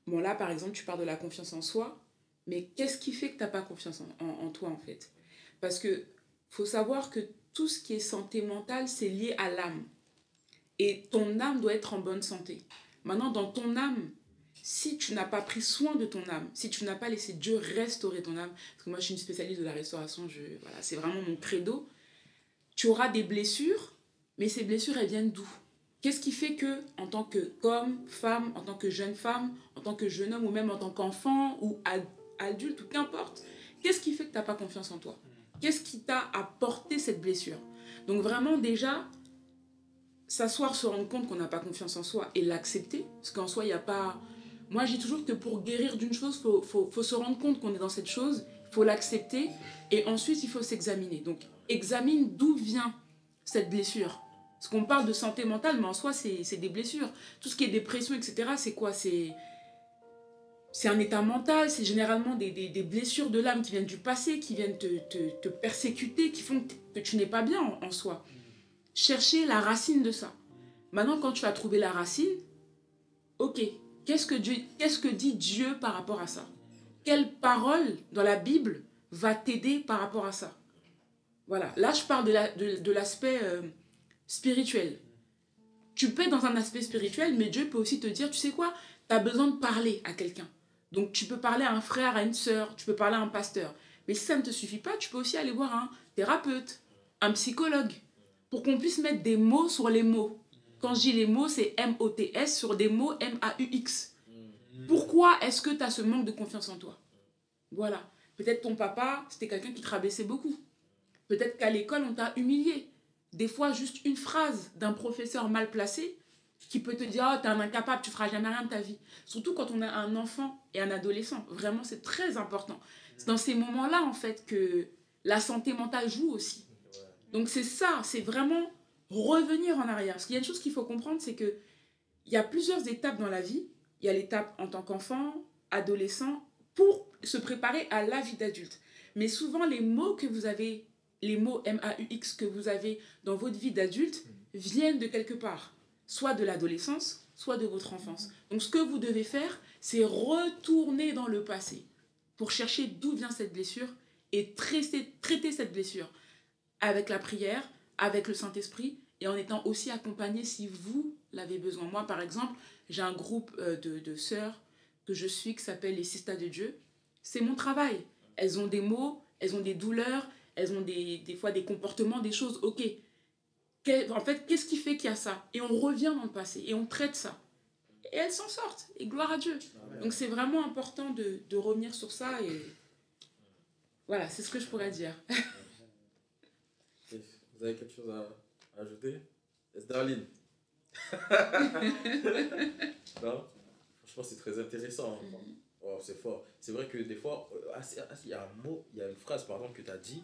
bon là par exemple, tu parles de la confiance en soi, mais qu'est-ce qui fait que tu n'as pas confiance en toi en fait? Parce que faut savoir que tout ce qui est santé mentale, c'est lié à l'âme. Et ton âme doit être en bonne santé. Maintenant, dans ton âme, si tu n'as pas pris soin de ton âme, si tu n'as pas laissé Dieu restaurer ton âme, parce que moi je suis une spécialiste de la restauration, voilà, c'est vraiment mon credo, tu auras des blessures, mais ces blessures, elles viennent d'où? Qu'est-ce qui fait que, en tant qu'homme, femme, en tant que jeune femme, en tant que jeune homme, ou même en tant qu'enfant, ou adulte, ou qu'importe, qu'est-ce qui fait que tu n'as pas confiance en toi? Qu'est-ce qui t'a apporté cette blessure? Donc vraiment, déjà, s'asseoir, se rendre compte qu'on n'a pas confiance en soi et l'accepter, parce qu'en soi, il n'y a pas... Moi, je dis toujours que pour guérir d'une chose, faut se rendre compte qu'on est dans cette chose, il faut l'accepter, et ensuite, il faut s'examiner. Donc, examine d'où vient cette blessure. Parce qu'on parle de santé mentale, mais en soi, c'est des blessures. Tout ce qui est dépression, etc., c'est quoi? C'est un état mental, c'est généralement des blessures de l'âme qui viennent du passé, qui viennent te persécuter, qui font que tu n'es pas bien en soi. Chercher la racine de ça. Maintenant, quand tu as trouvé la racine, ok, qu'est-ce que dit Dieu par rapport à ça? Quelle parole dans la Bible va t'aider par rapport à ça? Voilà, là je parle de l'aspect spirituel. Tu peux être dans un aspect spirituel, mais Dieu peut aussi te dire, tu sais quoi, tu as besoin de parler à quelqu'un. Donc tu peux parler à un frère, à une sœur, tu peux parler à un pasteur. Mais si ça ne te suffit pas, tu peux aussi aller voir un thérapeute, un psychologue, pour qu'on puisse mettre des mots sur les mots. Quand je dis les mots, c'est M-O-T-S sur des mots M-A-U-X. Pourquoi est-ce que tu as ce manque de confiance en toi? Voilà. Peut-être ton papa, c'était quelqu'un qui te rabaissait beaucoup. Peut-être qu'à l'école, on t'a humilié. Des fois, juste une phrase d'un professeur mal placé qui peut te dire « Oh, t'es un incapable, tu feras jamais rien de ta vie ». Surtout quand on a un enfant et un adolescent. Vraiment, c'est très important. C'est dans ces moments-là, en fait, que la santé mentale joue aussi. Donc c'est ça, c'est vraiment revenir en arrière. Parce qu'il y a une chose qu'il faut comprendre, c'est qu'il y a plusieurs étapes dans la vie. Il y a l'étape en tant qu'enfant, adolescent, pour se préparer à la vie d'adulte. Mais souvent, les mots que vous avez, les mots M-A-U-X que vous avez dans votre vie d'adulte viennent de quelque part. Soit de l'adolescence, soit de votre enfance. Donc ce que vous devez faire, c'est retourner dans le passé pour chercher d'où vient cette blessure et traiter cette blessure avec la prière, avec le Saint-Esprit et en étant aussi accompagné si vous l'avez besoin. Moi, par exemple, j'ai un groupe de sœurs que je suis qui s'appelle les Sistas de Dieu. C'est mon travail. Elles ont des maux, elles ont des douleurs, elles ont des fois des comportements, des choses, ok. En fait, qu'est-ce qui fait qu'il y a ça? Et on revient dans le passé et on traite ça. Et elles s'en sortent. Et gloire à Dieu. Donc c'est vraiment important de revenir sur ça. Et voilà, c'est ce que je pourrais dire. Vous avez quelque chose à ajouter? Darline. Non? Franchement, c'est très intéressant. Oh, c'est fort. C'est vrai que des fois, il y a un mot, il y a une phrase, par exemple, que tu as dit,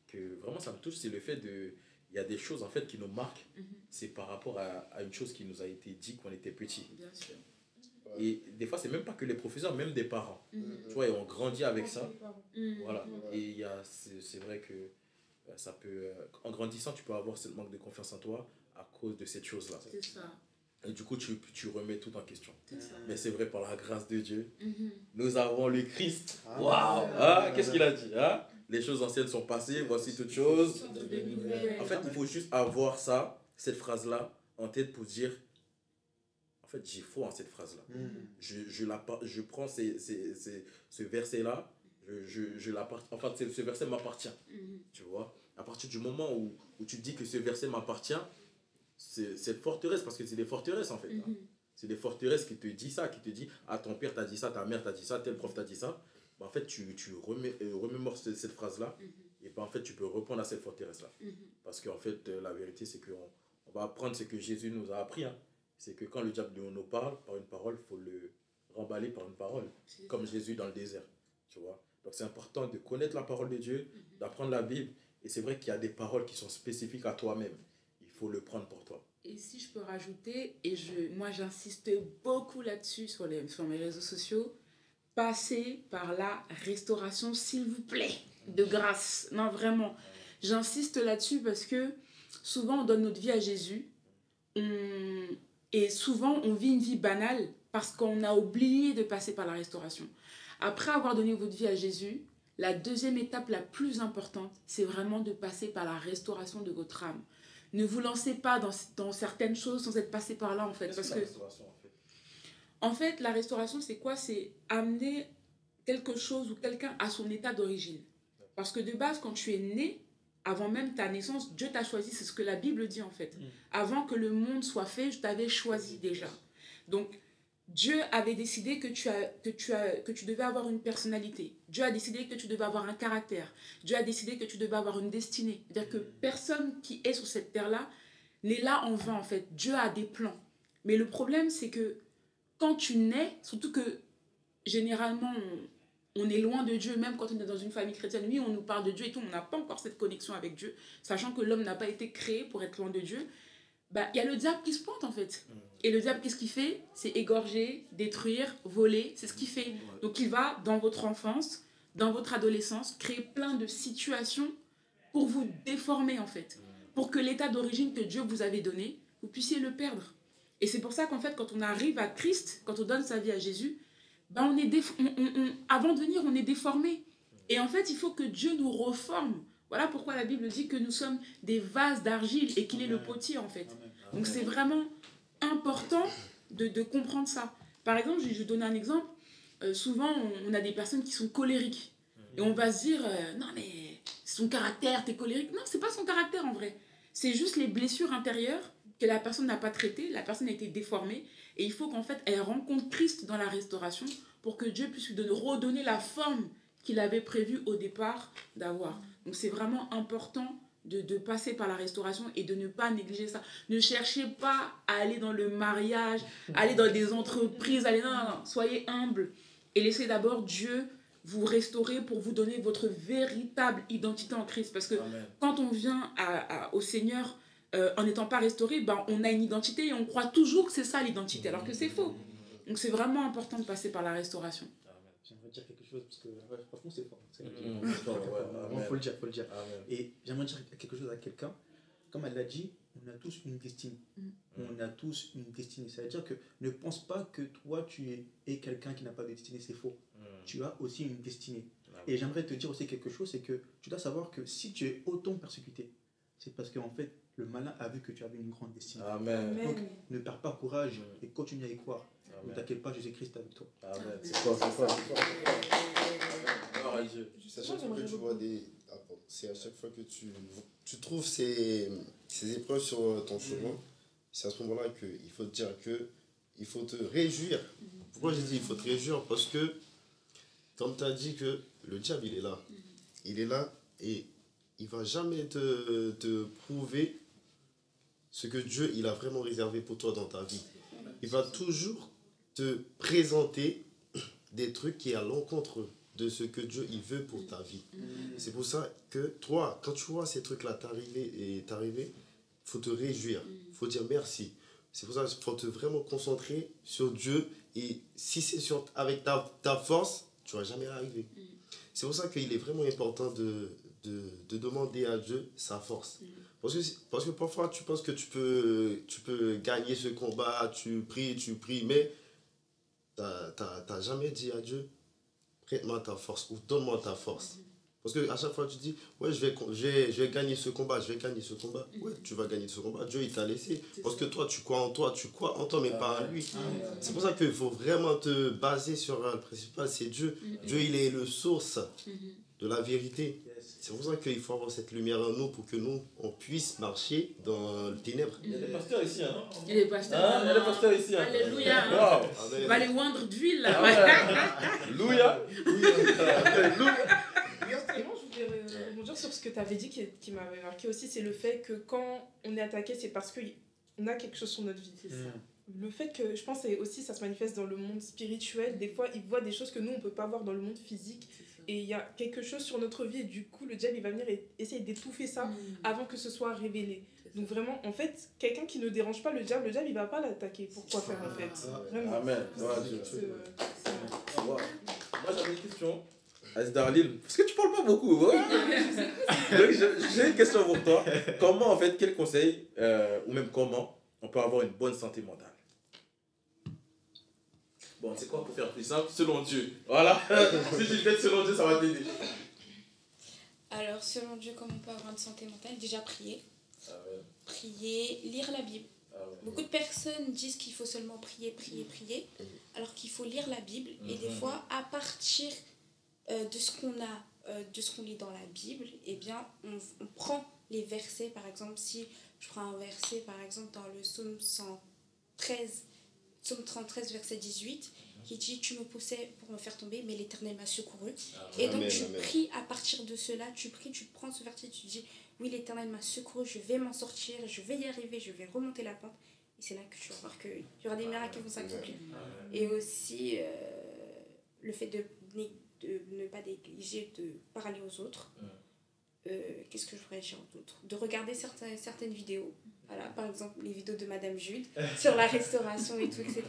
que vraiment ça me touche, c'est le fait de... Il y a des choses, en fait, qui nous marquent. C'est par rapport à une chose qui nous a été dit quand on était petit. Bien sûr. Et des fois, c'est même pas que les professeurs, même des parents. Tu vois, et on grandit avec ça. Voilà. Et c'est vrai que ça peut... en grandissant, tu peux avoir ce manque de confiance en toi à cause de cette chose-là. C'est ça. Et du coup, tu remets tout en question. C'est ça. Mais c'est vrai, par la grâce de Dieu, nous avons le Christ. Waouh! Qu'est-ce qu'il a dit? Les choses anciennes sont passées, voici toutes choses. En fait, il faut juste avoir ça, cette phrase-là, en tête pour dire, en fait, j'ai foi en cette phrase-là. Je prends ce verset-là, enfin, ce verset m'appartient. Tu vois? À partir du moment où tu dis que ce verset m'appartient, c'est cette forteresse, parce que c'est des forteresses en fait. C'est des forteresses qui te disent ça, qui te disent ah, ton père t'a dit ça, ta mère t'a dit ça, tel prof t'a dit ça. En fait, tu remémores cette phrase-là, et en fait, tu peux répondre à cette forteresse-là. Parce qu'en fait, la vérité, c'est qu'on va apprendre ce que Jésus nous a appris. C'est que quand le diable nous parle par une parole, il faut le remballer par une parole, comme Jésus dans le désert. Tu vois? Donc, c'est important de connaître la parole de Dieu, d'apprendre la Bible. Et c'est vrai qu'il y a des paroles qui sont spécifiques à toi-même. Il faut le prendre pour toi. Et si je peux rajouter, et moi j'insiste beaucoup là-dessus sur mes réseaux sociaux, passez par la restauration, s'il vous plaît, de grâce. Non, vraiment. J'insiste là-dessus parce que souvent on donne notre vie à Jésus et souvent on vit une vie banale parce qu'on a oublié de passer par la restauration. Après avoir donné votre vie à Jésus, la deuxième étape la plus importante, c'est vraiment de passer par la restauration de votre âme. Ne vous lancez pas dans certaines choses sans être passé par là, en fait. Parce que, En fait, la restauration, c'est quoi? C'est amener quelque chose ou quelqu'un à son état d'origine. Parce que de base, quand tu es né, avant même ta naissance, Dieu t'a choisi. C'est ce que la Bible dit en fait. Avant que le monde soit fait, je t'avais choisi déjà. Donc, Dieu avait décidé que tu devais avoir une personnalité. Dieu a décidé que tu devais avoir un caractère. Dieu a décidé que tu devais avoir une destinée. C'est-à-dire que personne qui est sur cette terre-là n'est là en vain en fait. Dieu a des plans. Mais le problème, c'est que quand tu nais, surtout que généralement, on est loin de Dieu, même quand on est dans une famille chrétienne, oui, on nous parle de Dieu et tout, on n'a pas encore cette connexion avec Dieu, sachant que l'homme n'a pas été créé pour être loin de Dieu. Bah, y a le diable qui se pointe en fait. Et le diable, qu'est-ce qu'il fait? C'est égorger, détruire, voler, c'est ce qu'il fait. Donc il va, dans votre enfance, dans votre adolescence, créer plein de situations pour vous déformer en fait. Pour que l'état d'origine que Dieu vous avait donné, vous puissiez le perdre. Et c'est pour ça qu'en fait, quand on arrive à Christ, quand on donne sa vie à Jésus, bah avant de venir, on est déformé. Et en fait, il faut que Dieu nous reforme. Voilà pourquoi la Bible dit que nous sommes des vases d'argile et qu'il est le potier en fait. Donc c'est vraiment important de comprendre ça. Par exemple, je vais donner un exemple. Souvent, on a des personnes qui sont colériques. Et on va se dire, non mais c'est son caractère, t'es colérique. Non, c'est pas son caractère en vrai. C'est juste les blessures intérieures que la personne n'a pas traitées, la personne a été déformée. Et il faut qu'en fait, elle rencontre Christ dans la restauration pour que Dieu puisse lui redonner la forme qu'il avait prévu au départ d'avoir. Donc c'est vraiment important de passer par la restauration et de ne pas négliger ça. Ne cherchez pas à aller dans le mariage, aller dans des entreprises, non. Soyez humble et laissez d'abord Dieu vous restaurer pour vous donner votre véritable identité en Christ. Parce que quand on vient au Seigneur en n'étant pas restauré, ben, on a une identité et on croit toujours que c'est ça l'identité, alors que c'est faux. Donc c'est vraiment important de passer par la restauration. J'aimerais dire quelque chose, parce que franchement c'est fort. Il faut le dire, Et j'aimerais dire quelque chose à quelqu'un. Comme elle l'a dit, on a tous une destinée. On a tous une destinée. Ça veut dire que ne pense pas que toi tu es quelqu'un qui n'a pas de destinée, c'est faux. Tu as aussi une destinée. Et j'aimerais te dire aussi quelque chose, c'est que tu dois savoir que si tu es autant persécuté, c'est parce qu'en fait, le malin a vu que tu avais une grande destinée. Amen. Donc, ne perds pas courage et continue à y croire. Ne t'inquiète pas, Jésus-Christ est avec toi. Amen. C'est quoi C'est à chaque fois que tu vois c'est à chaque fois que tu trouves ces épreuves sur ton chemin, c'est à ce moment-là qu'il faut te dire que il faut te réjouir. Pourquoi j'ai dit il faut te réjouir? Parce que, comme tu as dit que le diable, il est là. Il est là et il ne va jamais te prouver ce que Dieu il a vraiment réservé pour toi dans ta vie. Il va toujours te présenter des trucs qui sont à l'encontre de ce que Dieu il veut pour ta vie. C'est pour ça que toi, quand tu vois ces trucs-là t'arriver, il faut te réjouir. Il faut dire merci. C'est pour ça qu'il faut te vraiment concentrer sur Dieu. Et si c'est avec ta force, tu ne vas jamais arriver. C'est pour ça qu'il est vraiment important de demander à Dieu sa force. Parce que parfois, tu penses que tu peux gagner ce combat, tu pries, mais tu n'as jamais dit à Dieu, prête-moi ta force ou donne-moi ta force. Parce qu'à chaque fois, tu dis, ouais, je vais gagner ce combat, Ouais, tu vas gagner ce combat. Dieu, il t'a laissé. Parce que toi, tu crois en toi, mais pas en lui. C'est pour ça qu'il faut vraiment te baser sur le principal, c'est Dieu. Dieu, il est le source de la vérité. C'est pour ça qu'il faut avoir cette lumière en nous pour que nous, on puisse marcher dans le ténèbre. Il y a des pasteurs ici, hein? Il y a des pasteurs. Il y a des pasteurs ici, hein? Alléluia. On va les oindre d'huile, là. Alléluia. Je voulais rebondir sur ce que tu avais dit qui m'avait marqué aussi, c'est le fait que quand on est attaqué, c'est parce qu'on a quelque chose sur notre vie. C'est ça. Le fait que, je pense, aussi ça se manifeste dans le monde spirituel. Des fois, ils voient des choses que nous, on ne peut pas voir dans le monde physique. Et il y a quelque chose sur notre vie et du coup, le diable, il va venir essayer d'étouffer ça avant que ce soit révélé. Donc vraiment, en fait, quelqu'un qui ne dérange pas le diable, il ne va pas l'attaquer. Pourquoi faire en fait? Vraiment. Amen. Moi, j'avais une question. Darlene, parce que tu parles pas beaucoup. Donc, j'ai une question pour toi. Comment, en fait, quel conseil, ou même comment, on peut avoir une bonne santé mentale? Bon, c'est quoi pour faire plus simple? Selon Dieu. Voilà. Si tu fais selon Dieu, ça va t'aider. Alors, selon Dieu, comment on peut avoir une santé mentale? Déjà, prier. Prier, lire la Bible. Beaucoup de personnes personnes disent qu'il faut seulement prier, prier, prier, alors qu'il faut lire la Bible. Et des fois, à partir de ce qu'on a, de ce qu'on lit dans la Bible, eh bien, on prend les versets. Par exemple, si je prends un verset, par exemple, dans le psaume 113, psaume 113, verset 18, qui dit « Tu me poussais pour me faire tomber, mais l'Éternel m'a secouru. » Et donc, tu pries à partir de cela, tu pries, tu prends ce verset, tu dis « Oui, l'Éternel m'a secouru, je vais m'en sortir, je vais y arriver, je vais remonter la pente. » Et c'est là que tu vas voir qu'il y aura des miracles qui vont s'accomplir. Et aussi, le fait de ne pas négliger de parler aux autres. Qu'est-ce que je pourrais dire d'autre? De regarder certaines vidéos. Voilà, par exemple, les vidéos de Madame Jude sur la restauration et tout, etc.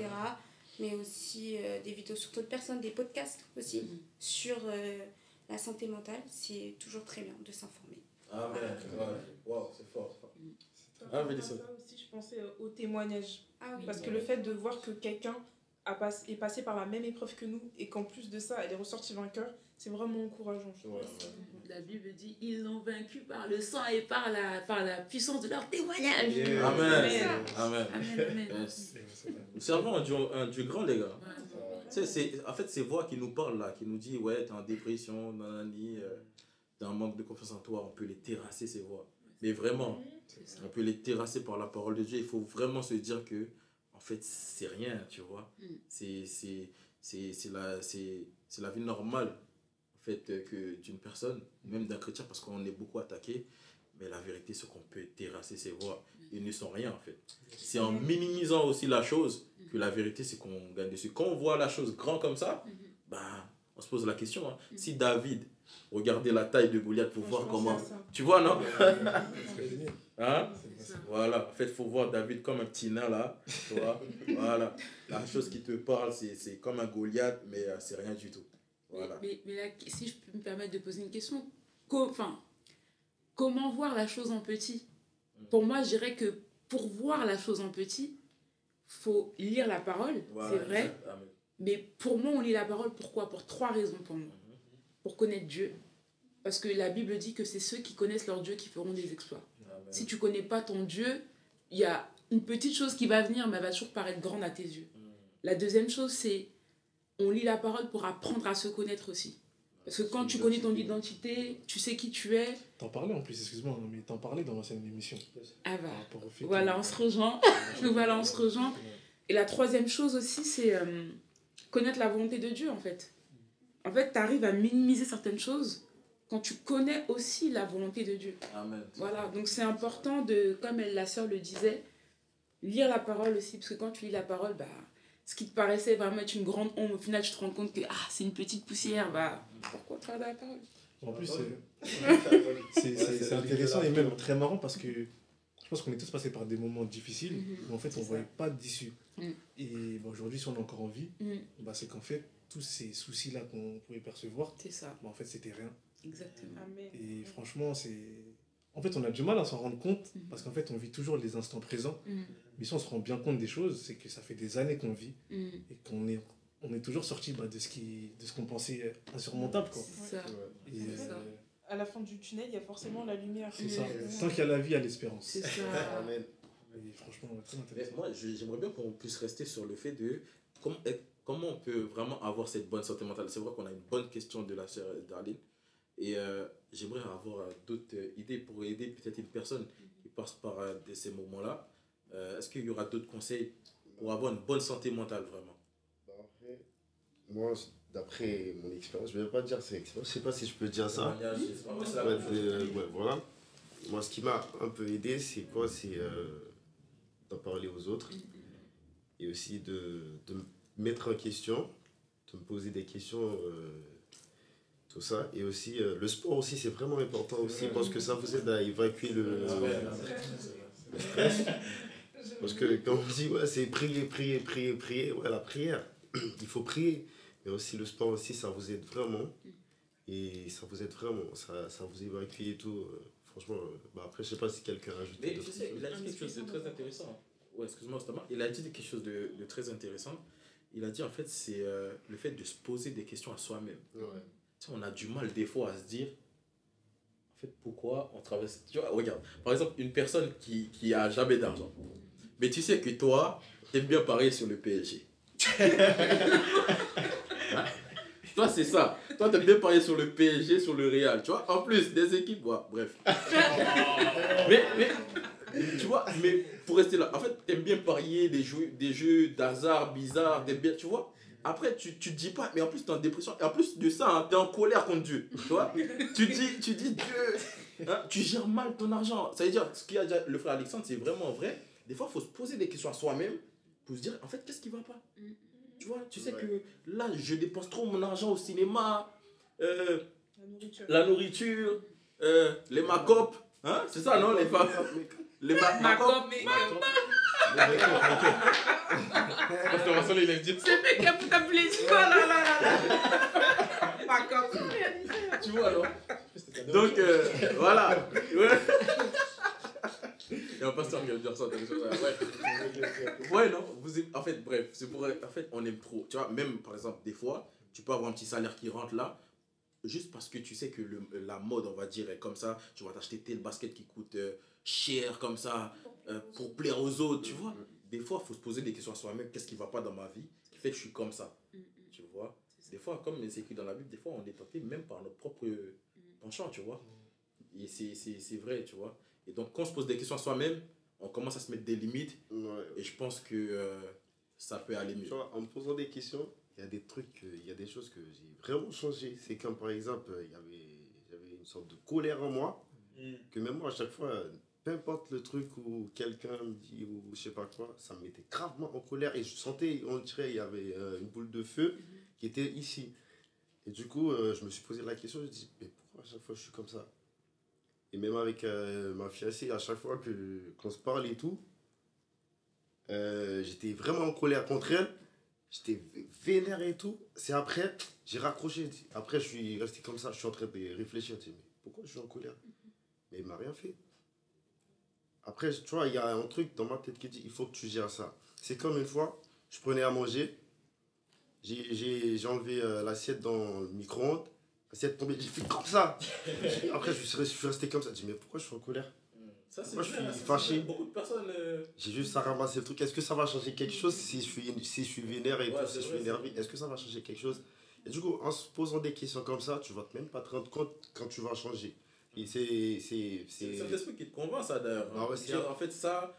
Mais aussi des vidéos sur d'autres personnes, des podcasts aussi sur la santé mentale. C'est toujours très bien de s'informer. Ah, wow, c'est fort. Ça aussi, je pensais au témoignage. Ah, oui. Parce que le fait de voir que quelqu'un est passé par la même épreuve que nous et qu'en plus de ça, elle est ressortie vainqueur, c'est vraiment encourageant. La Bible dit ils l'ont vaincu par le sang et par la puissance de leur témoignage. Yeah. Amen. Yes. Nous servons un Dieu grand, les gars. C'est en fait ces voix qui nous parlent là, qui nous disent ouais, t'es en dépression, nanani, t'as un manque de confiance en toi, on peut les terrasser ces voix. Mais vraiment, on peut les terrasser par la parole de Dieu. Il faut vraiment se dire que en fait c'est rien, tu vois. C'est la vie normale en fait que d'une personne, même d'un chrétien, parce qu'on est beaucoup attaqué. Mais la vérité, c'est qu'on peut terrasser ces voix. Ils ne sont rien, en fait. C'est en minimisant aussi la chose que la vérité, c'est qu'on gagne dessus. Quand on voit la chose grand comme ça, bah, on se pose la question. Hein. Si David regardait la taille de Goliath pour voir comment... Tu vois, non? Hein? Voilà. En fait, il faut voir David comme un petit nain, là. Tu vois? Voilà. La chose qui te parle, c'est comme un Goliath, mais c'est rien du tout. Voilà. Mais là, si je peux me permettre de poser une question, comment voir la chose en petit? Pour moi, je dirais que pour voir la chose en petit, faut lire la parole, c'est vrai. Mais pour moi, on lit la parole pourquoi? Pour 3 raisons pour moi. Pour connaître Dieu. Parce que la Bible dit que c'est ceux qui connaissent leur Dieu qui feront des exploits. Si tu connais pas ton Dieu, il y a une petite chose qui va venir, mais elle va toujours paraître grande à tes yeux. La deuxième chose, c'est on lit la parole pour apprendre à se connaître aussi. Parce que quand tu connais ton identité, tu sais qui tu es. T'en parlais en plus, excuse-moi, mais t'en parlais dans l'ancienne émission. Ah bah, voilà, on se rejoint. Voilà, on se rejoint. Et la troisième chose aussi, c'est connaître la volonté de Dieu, en fait. En fait, tu arrives à minimiser certaines choses quand tu connais aussi la volonté de Dieu. Amen. Voilà, donc c'est important de, comme la sœur le disait, lire la parole aussi. Parce que quand tu lis la parole, bah, ce qui te paraissait vraiment être une grande ombre, au final, tu te rends compte que c'est une petite poussière. Bah, pourquoi faire de la parole? En plus, c'est intéressant et même très marrant parce que je pense qu'on est tous passés par des moments difficiles où en fait on ne voyait pas d'issue. Et aujourd'hui, si on est encore en vie, bah, c'est qu'en fait, tous ces soucis-là qu'on pouvait percevoir, bah, en fait, c'était rien. Exactement. Et franchement, en fait, on a du mal à s'en rendre compte parce qu'en fait, on vit toujours les instants présents. Mais si on se rend bien compte des choses, c'est que ça fait des années qu'on vit et qu'on est toujours sorti de ce qu'on pensait insurmontable, quoi. C'est ça. À la fin du tunnel, il y a forcément la lumière. C'est ça. Tant qu'il y a la vie, il y a l'espérance. C'est ça. Amen. Et franchement, très intéressant. Mais moi, j'aimerais bien qu'on puisse rester sur le fait de comment on peut vraiment avoir cette bonne santé mentale. C'est vrai qu'on a une bonne question de la sœur Darlene. Et j'aimerais avoir d'autres idées pour aider peut-être une personne qui passe par ces moments-là. Est-ce qu'il y aura d'autres conseils pour avoir une bonne santé mentale, vraiment? Après, moi, d'après mon expérience, je ne vais pas dire c'est expérience, je ne sais pas si je peux dire ça. Voilà. Moi, ce qui m'a un peu aidé, c'est quoi? C'est d'en parler aux autres et aussi de me mettre en question, de me poser des questions, tout ça. Et aussi, le sport aussi, c'est vraiment important aussi parce que ça vous aide à évacuer le stress. Parce que quand on dit, c'est prier, la prière, il faut prier. Mais aussi le sport aussi, ça vous aide vraiment. Et ça vous aide vraiment, ça vous évacue et tout. Franchement, après, je sais pas si quelqu'un a ajouté. Mais tu sais, il a dit quelque chose de très intéressant. Ouais, excuse-moi, il a dit quelque chose de très intéressant. Il a dit, en fait, c'est le fait de se poser des questions à soi-même. Tu sais, on a du mal des fois à se dire, en fait, pourquoi on traverse... Tu vois, regarde, par exemple, une personne qui a jamais d'argent. Mais tu sais que toi, t'aimes bien parier sur le PSG. Hein? Toi, c'est ça. Toi, t'aimes bien parier sur le PSG, sur le Real. Tu vois, en plus, des équipes, ouais, bref. mais, tu vois, mais pour rester là, en fait, t'aimes bien parier des jeux d'hasard bizarres, t'aimes bien, tu vois. Après, tu te dis pas, mais en plus, t'es en dépression. Et en plus de ça, hein, t'es en colère contre Dieu. Tu vois, tu dis Dieu, hein, tu gères mal ton argent. Ça veut dire, ce qu'il a dit le frère Alexandre, c'est vraiment vrai. Des fois, il faut se poser des questions à soi-même pour se dire, en fait, qu'est-ce qui va pas? Tu vois, tu sais que là, je dépense trop mon argent au cinéma, la nourriture, les macop. Hein? C'est ça, non? Les femmes. Les macop. Restauration, il a dit. C'est mec qui a pu t'appeler quoi là. Macop. Tu vois, alors. Donc, voilà. Ouais. Il y a un pasteur qui va dire ça. Ouais, non. En fait, bref, c'est pour. En fait, on aime trop. Tu vois, même par exemple, des fois, tu peux avoir un petit salaire qui rentre là, juste parce que tu sais que la mode, on va dire, est comme ça. Tu vas t'acheter tel basket qui coûte cher comme ça, pour plaire aux autres, tu vois. Des fois, il faut se poser des questions à soi-même. Qu'est-ce qui ne va pas dans ma vie qui fait que je suis comme ça? Tu vois. Des fois, comme c'est écrit dans la Bible, des fois, on est tenté même par notre propre penchant, tu vois. Et c'est vrai, tu vois. Et donc, quand on se pose des questions à soi-même, on commence à se mettre des limites. Et je pense que ça peut aller mieux. Tu vois, en me posant des questions, il y a des trucs, il y a des choses que j'ai vraiment changé. C'est comme par exemple, j'avais une sorte de colère en moi, que même moi, à chaque fois, peu importe le truc où quelqu'un me dit ou je sais pas quoi, ça me mettait gravement en colère. Et je sentais, on dirait, il y avait une boule de feu qui était ici. Et du coup, je me suis posé la question, je me dis, mais pourquoi à chaque fois je suis comme ça? Et même avec ma fiancée, à chaque fois qu'on se parle et tout, j'étais vraiment en colère contre elle. J'étais vénère et tout. C'est après, j'ai raccroché. Après, je suis resté comme ça. Je suis en train de réfléchir. Je dis, mais pourquoi je suis en colère? Mais il m'a rien fait. Après, tu vois, il y a un truc dans ma tête qui dit, il faut que tu gères ça. C'est comme une fois, je prenais à manger. J'ai enlevé l'assiette dans le micro-ondes. L'assiette tombée, j'ai fait comme ça. Après, je suis resté comme ça. Je dis, mais pourquoi je suis en colère? Ça, c'est moi, je suis fâché. Beaucoup de personnes. J'ai juste à ramasser le truc. Est-ce que ça va changer quelque chose si je suis vénère et tout, si je suis énervé? Est-ce que ça va changer quelque chose? Et du coup, en se posant des questions comme ça, tu vas même pas te rendre compte quand tu vas changer. Et c'est le Saint-Esprit qui te convainc, ça d'ailleurs. Ah ouais, en fait, ça,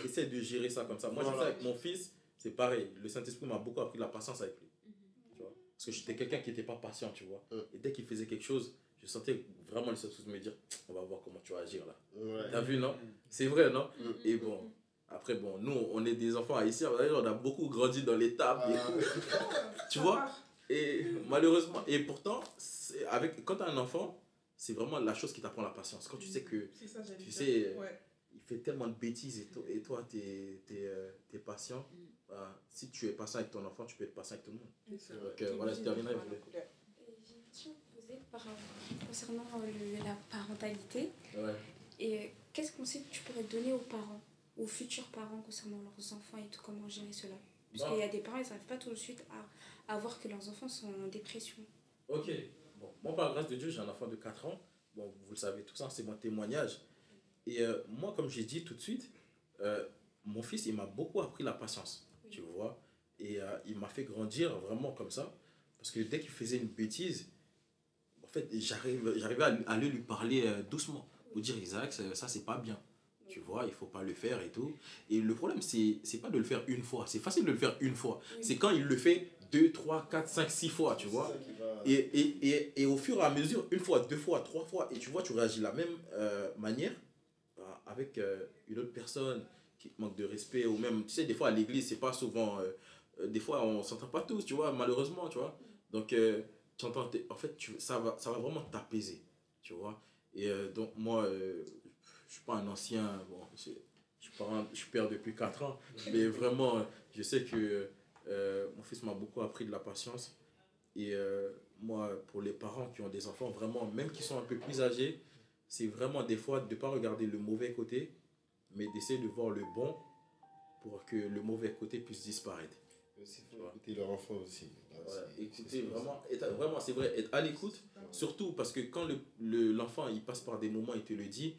essaie de gérer ça comme ça. Moi, je sais avec mon fils, c'est pareil. Le Saint-Esprit m'a beaucoup appris la patience avec lui. Tu vois? Parce que j'étais quelqu'un qui n'était pas patient, tu vois. Et dès qu'il faisait quelque chose, je sentais vraiment le Saint-Esprit me dire, on va voir comment tu vas agir là. T'as vu, non? C'est vrai, non? Et bon, après, bon, nous, on est des enfants haïtiens, on a beaucoup grandi dans les tables. Tu vois? Et malheureusement, et pourtant, quand tu as un enfant, c'est vraiment la chose qui t'apprend la patience. Quand tu sais que, il fait tellement de bêtises et toi, tu es patient. Si tu es patient avec ton enfant, tu peux être patient avec tout le monde. Donc voilà, je terminerai. J'ai une question à poser concernant la parentalité. Et qu'est-ce qu'on sait que tu pourrais donner aux parents, aux futurs parents concernant leurs enfants et tout, comment gérer cela? Parce qu'il y a des parents, ils n'arrivent pas tout de suite à voir que leurs enfants sont en dépression. Ok. Bon, moi, par la grâce de Dieu, j'ai un enfant de 4 ans. Bon, vous le savez tout ça, c'est mon témoignage. Et moi, comme j'ai dit tout de suite, mon fils, il m'a beaucoup appris la patience, tu vois. Et il m'a fait grandir vraiment comme ça. Parce que dès qu'il faisait une bêtise, en fait, j'arrivais à aller lui parler doucement. Pour dire, Isaac, ça, c'est pas bien. Tu vois, il faut pas le faire et tout. Et le problème, c'est pas de le faire une fois. C'est facile de le faire une fois. C'est quand il le fait 2, 3, 4, 5, 6 fois, tu vois. Et au fur et à mesure, une fois, 2 fois, 3 fois, et tu vois, tu réagis de la même manière avec une autre personne qui te manque de respect, ou même, tu sais, des fois à l'église, c'est pas souvent, des fois on s'entend pas tous, tu vois, malheureusement, tu vois. Donc, tu entends, en fait, ça va vraiment t'apaiser, tu vois. Et donc, moi, je suis pas un ancien, bon, je suis père depuis 4 ans, mais vraiment, je sais que mon fils m'a beaucoup appris de la patience. Et moi, pour les parents qui ont des enfants, vraiment, même qui sont un peu plus âgés, c'est vraiment des fois de ne pas regarder le mauvais côté, mais d'essayer de voir le bon pour que le mauvais côté puisse disparaître. Il faut écouter leur enfant aussi. Écouter vraiment, c'est vrai, être à l'écoute, surtout parce que quand l'enfant il passe par des moments, il te le dit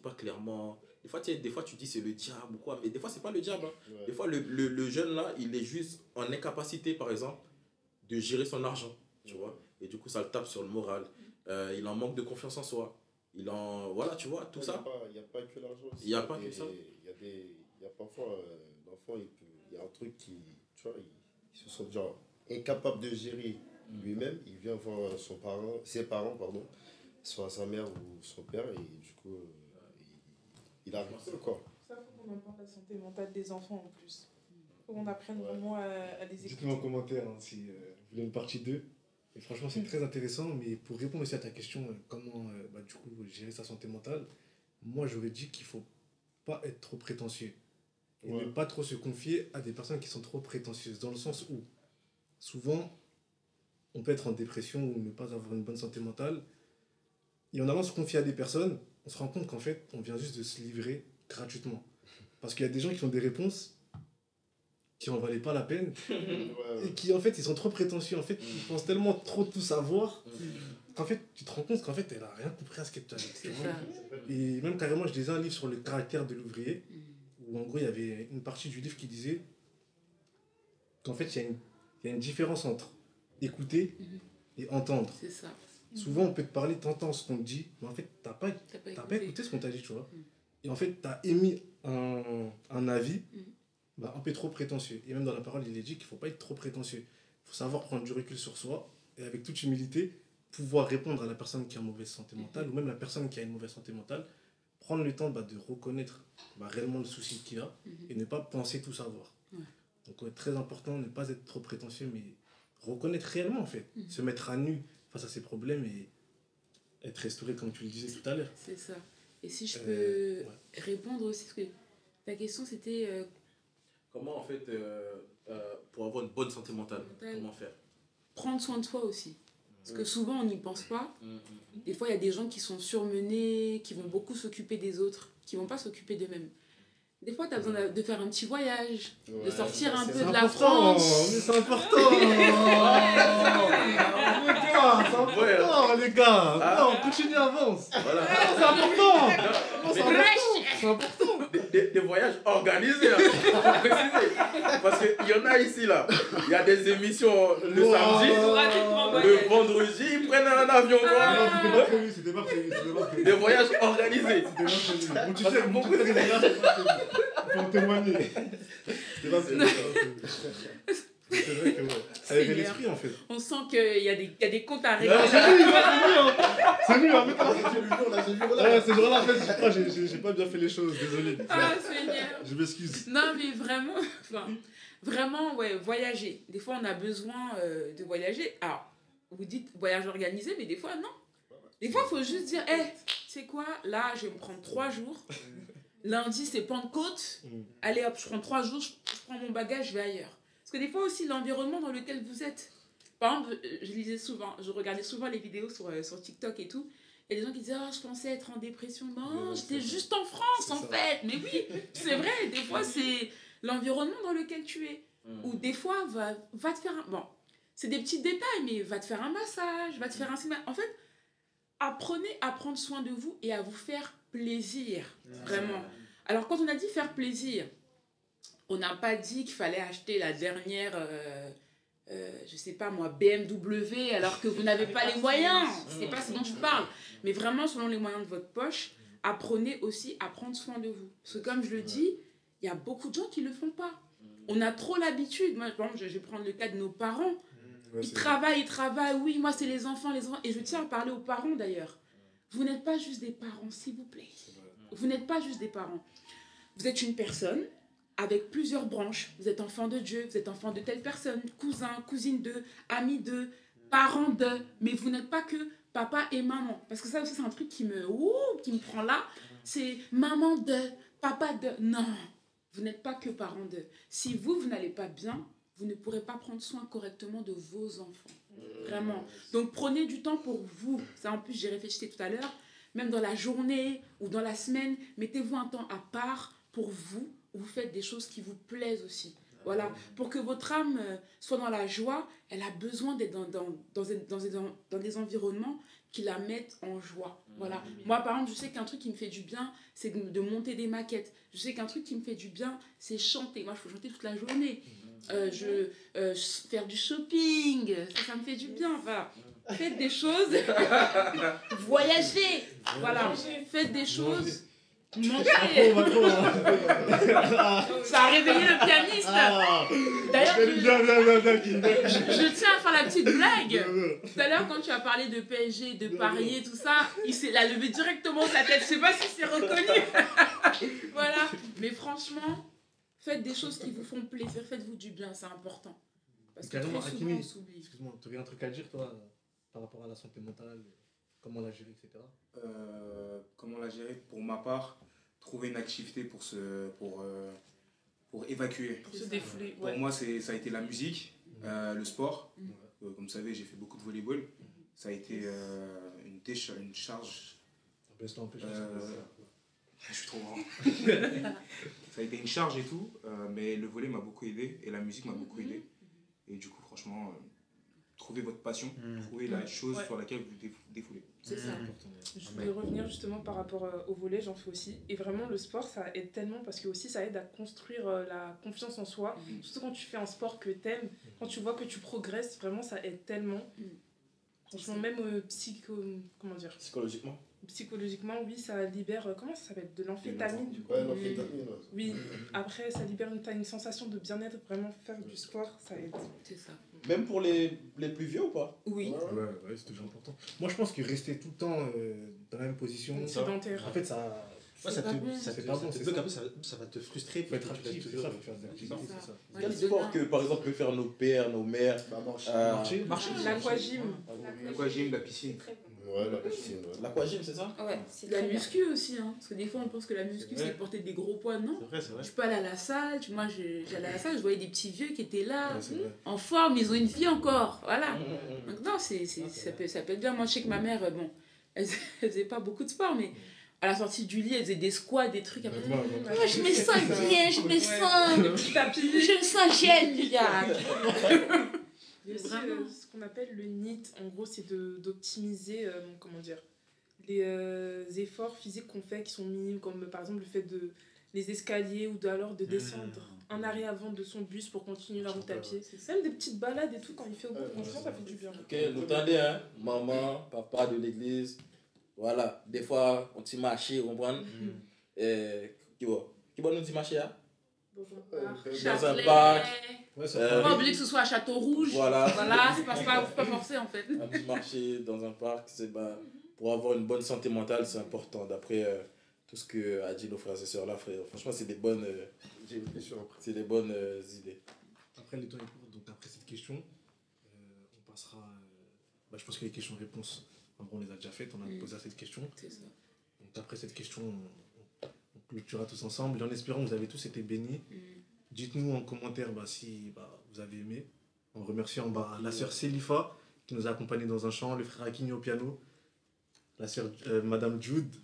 pas clairement, des fois, tu dis c'est le diable ou quoi, mais des fois, c'est pas le diable. Hein. Ouais. Des fois, le jeune là, il est juste en incapacité, par exemple, de gérer son argent, tu vois. Et du coup, ça le tape sur le moral. Il en manque de confiance en soi. Voilà, tu vois, tout ça. Il n'y a pas que l'argent. Il n'y a pas que ça. Il y a parfois, l'enfant, il y a un truc qui, tu vois, il se sent genre incapable de gérer lui-même. Il vient voir ses parents, pardon, soit sa mère ou son père, et du coup, il arrive quoi. Ça, faut qu'on en parle, la santé mentale des enfants en plus. Faut qu'on apprenne vraiment à les écouter. Dites-nous en commentaire si vous voulez une partie 2. Et franchement, c'est très intéressant. Mais pour répondre aussi à ta question, comment du coup, gérer sa santé mentale, moi, j'aurais dit qu'il ne faut pas être trop prétentieux. Et ne pas trop se confier à des personnes qui sont trop prétentieuses. Dans le sens où, souvent, on peut être en dépression ou ne pas avoir une bonne santé mentale. Et en allant se confier à des personnes, on se rend compte qu'en fait, on vient juste de se livrer gratuitement. Parce qu'il y a des gens qui ont des réponses qui n'en valaient pas la peine et qui, en fait, ils sont trop prétentieux. En fait, ils pensent tellement trop tout savoir qu'en fait, tu te rends compte qu'en fait, elle n'a rien compris à ce qu'elle t'a dit. Et même carrément, je lisais un livre sur le caractère de l'ouvrier où, en gros, il y avait une partie du livre qui disait qu'en fait, il y a une différence entre écouter et entendre. C'est ça. Souvent, on peut te parler, t'entends ce qu'on te dit, mais en fait, t'as pas écouté ce qu'on t'a dit, tu vois. Et en fait, t'as émis un avis un peu trop prétentieux. Et même dans la parole, il est dit qu'il ne faut pas être trop prétentieux. Il faut savoir prendre du recul sur soi et avec toute humilité, pouvoir répondre à la personne qui a une mauvaise santé mentale ou même la personne qui a une mauvaise santé mentale, prendre le temps de reconnaître réellement le souci qu'il a et ne pas penser tout savoir. Donc, très important, ne pas être trop prétentieux, mais reconnaître réellement, en fait. Se mettre à nu face à ses problèmes et être restauré, comme tu le disais tout à l'heure. C'est ça. Et si je peux répondre aussi, parce que ta question, c'était... Comment, en fait, pour avoir une bonne santé mentale, comment faire? Prendre soin de soi aussi. Parce que souvent, on n'y pense pas. Des fois, il y a des gens qui sont surmenés, qui vont beaucoup s'occuper des autres, qui ne vont pas s'occuper d'eux-mêmes. Des fois, tu as besoin de faire un petit voyage, de sortir un peu de la France. Mais c'est important. Les gars. Non, continue, avance. Voilà. C'est important. C'est important. Des voyages organisés, là. Faut préciser. Parce qu'il y en a ici, là. Il y a des émissions le samedi, le vendredi, ils prennent un avion. C'était pas prévu. Des voyages organisés. C'était pas prévu. Bon, tu sais, beaucoup de résultats, c'est pas prévu. Faut en témoigner. C'était pas prévu. C'est vrai que ça avait l'esprit, en fait. On sent qu'il y a des comptes à régler. C'est lui, en fait. Ce jour-là, en fait, je crois que j'ai pas bien fait les choses, désolé. Ah, Seigneur. Je m'excuse. Non, mais vraiment, voyager. Des fois, on a besoin de voyager. Alors, vous dites voyage organisé, mais des fois, non. Des fois, il faut juste dire, tu sais quoi, là, je vais me prendre 3 jours. Lundi, c'est Pentecôte. Allez, hop, je prends 3 jours, je prends mon bagage, je vais ailleurs. Parce que des fois aussi, l'environnement dans lequel vous êtes. Par exemple, je regardais souvent les vidéos sur TikTok et tout. Il y a des gens qui disaient, je pensais être en dépression. Non, j'étais juste en France, en fait. Mais oui, c'est vrai. Des fois, c'est l'environnement dans lequel tu es. Ou des fois, va te faire un... Bon, c'est des petits détails, mais va te faire un massage, va te faire un cinéma. En fait, apprenez à prendre soin de vous et à vous faire plaisir. Vraiment. Alors, quand on a dit faire plaisir, on n'a pas dit qu'il fallait acheter la dernière, je sais pas moi, BMW, alors que vous n'avez pas les moyens. C'est pas ce dont je parle. Mais vraiment, selon les moyens de votre poche, apprenez aussi à prendre soin de vous. Parce que comme je le dis, il y a beaucoup de gens qui ne le font pas. On a trop l'habitude. Moi, par exemple, je vais prendre le cas de nos parents. Ils travaillent. Oui, moi, c'est les enfants. Et je tiens à parler aux parents, d'ailleurs. Vous n'êtes pas juste des parents, s'il vous plaît. Vous n'êtes pas juste des parents. Vous êtes une personne avec plusieurs branches. Vous êtes enfant de Dieu, vous êtes enfant de telle personne, cousin, cousine de, ami de, parent de. Mais vous n'êtes pas que papa et maman. Parce que ça aussi, c'est un truc qui me prend là. C'est maman de, papa de. Non, vous n'êtes pas que parent de. Si vous n'allez pas bien, vous ne pourrez pas prendre soin correctement de vos enfants. Vraiment. Donc, prenez du temps pour vous. Ça, en plus, j'ai réfléchi tout à l'heure. Même dans la journée ou dans la semaine, mettez-vous un temps à part pour vous. Vous faites des choses qui vous plaisent aussi. Voilà, pour que votre âme soit dans la joie, elle a besoin d'être dans des environnements qui la mettent en joie. Voilà. Moi, par exemple, je sais qu'un truc qui me fait du bien, c'est de monter des maquettes. Je sais qu'un truc qui me fait du bien, c'est chanter. Moi, je peux chanter toute la journée. Faire du shopping, ça me fait du bien. Voilà. Faites des choses. Voyagez. Voilà. Faites des choses. Mangez. Ça a réveillé le pianiste. D'ailleurs, je tiens à faire la petite blague. Tout à l'heure, quand tu as parlé de PSG, de parier, tout ça, il a levé directement sa tête. Je sais pas si c'est reconnu. Voilà. Mais franchement, faites des choses qui vous font plaisir. Faites-vous du bien, c'est important. Parce que très souvent, on s'oublie. Excuse-moi, tu avais un truc à dire, toi, par rapport à la santé mentale, comment la gérer, etc. Comment la gérer? Pour ma part, trouver une activité pour évacuer. Pour se défouler. Pour moi, ça a été la musique, le sport. Comme vous savez, j'ai fait beaucoup de volleyball. Ça a été une charge. Je suis trop grand. Ça a été une charge et tout, mais le volley m'a beaucoup aidé et la musique m'a beaucoup aidé. Et du coup, franchement, trouvez votre passion, trouvez la chose sur laquelle vous défoulez. C'est ça. Je voulais revenir justement par rapport au volley, j'en fais aussi. Et vraiment, le sport, ça aide tellement parce que aussi, ça aide à construire la confiance en soi. Surtout quand tu fais un sport que t'aimes, quand tu vois que tu progresses, vraiment, ça aide tellement. Franchement, même psychologiquement, oui, ça libère, comment ça s'appelle? De l'amphétamine, du coup. Ouais, l'amphétamine. Oui, après, ça libère une sensation de bien-être, vraiment, faire du sport, ça aide. C'est ça. Même pour les plus vieux ou pas? Oui. Ouais, c'est toujours important. Moi, je pense que rester tout le temps dans la même position, Sédentaire. en fait, ça... Ça peut après, ça va te frustrer. Il faut être actif, c'est ça, il faut faire des activités, c'est ça. Quel sport que, par exemple, peuvent faire nos pères, nos mères? Marcher. L'aquagym. L'aquagym, la piscine. Ouais, la piscine. L'aquagym, c'est ça? Ouais, c'est La très bien. muscu aussi, hein. Parce que des fois on pense que la muscu c'est porter des gros poids, non? C'est vrai. Tu peux aller à la salle, moi j'allais à la salle, je voyais des petits vieux qui étaient là, Ouais, c'est vrai. en forme, ils ont une vie encore, voilà. Donc non, ça peut être bien. Moi je sais que ma mère, bon, elle faisait pas beaucoup de sport, mais à la sortie du lit, elle faisait des squats, des trucs. Après, Ouais, je me sens bien, je me sens, je me sens génial. Il y a aussi ce qu'on appelle le NEAT, en gros, c'est d'optimiser, les efforts physiques qu'on fait qui sont minimes, comme par exemple le fait de les escaliers ou alors de descendre un arrêt avant de son bus pour continuer la route à pied. Même des petites balades et tout, quand il fait au bout, franchement, ça fait du bien. Ok, vous entendez, hein? Maman, papa de l'église. Voilà, des fois, on t'y marche, on prend. Qui va nous y marcher, hein? Dans un parc. Pas obligé que ce soit à Château-Rouge. Voilà, c'est pas forcé en fait. un petit marché dans un parc, pour avoir une bonne santé mentale, c'est important. D'après tout ce que a dit nos frères et sœurs là, frère. Franchement, c'est des bonnes idées. Après, le temps est court, donc après cette question, on passera... je pense que les questions-réponses, on les a déjà faites, on a posé à cette question. C'est ça. Donc après cette question, on clôturera tous ensemble. Et en espérant que vous avez tous été bénis. Dites-nous en commentaire si vous avez aimé. En remerciant la sœur Célifa qui nous a accompagnés dans un chant, le frère Akini au piano, la sœur Madame Jude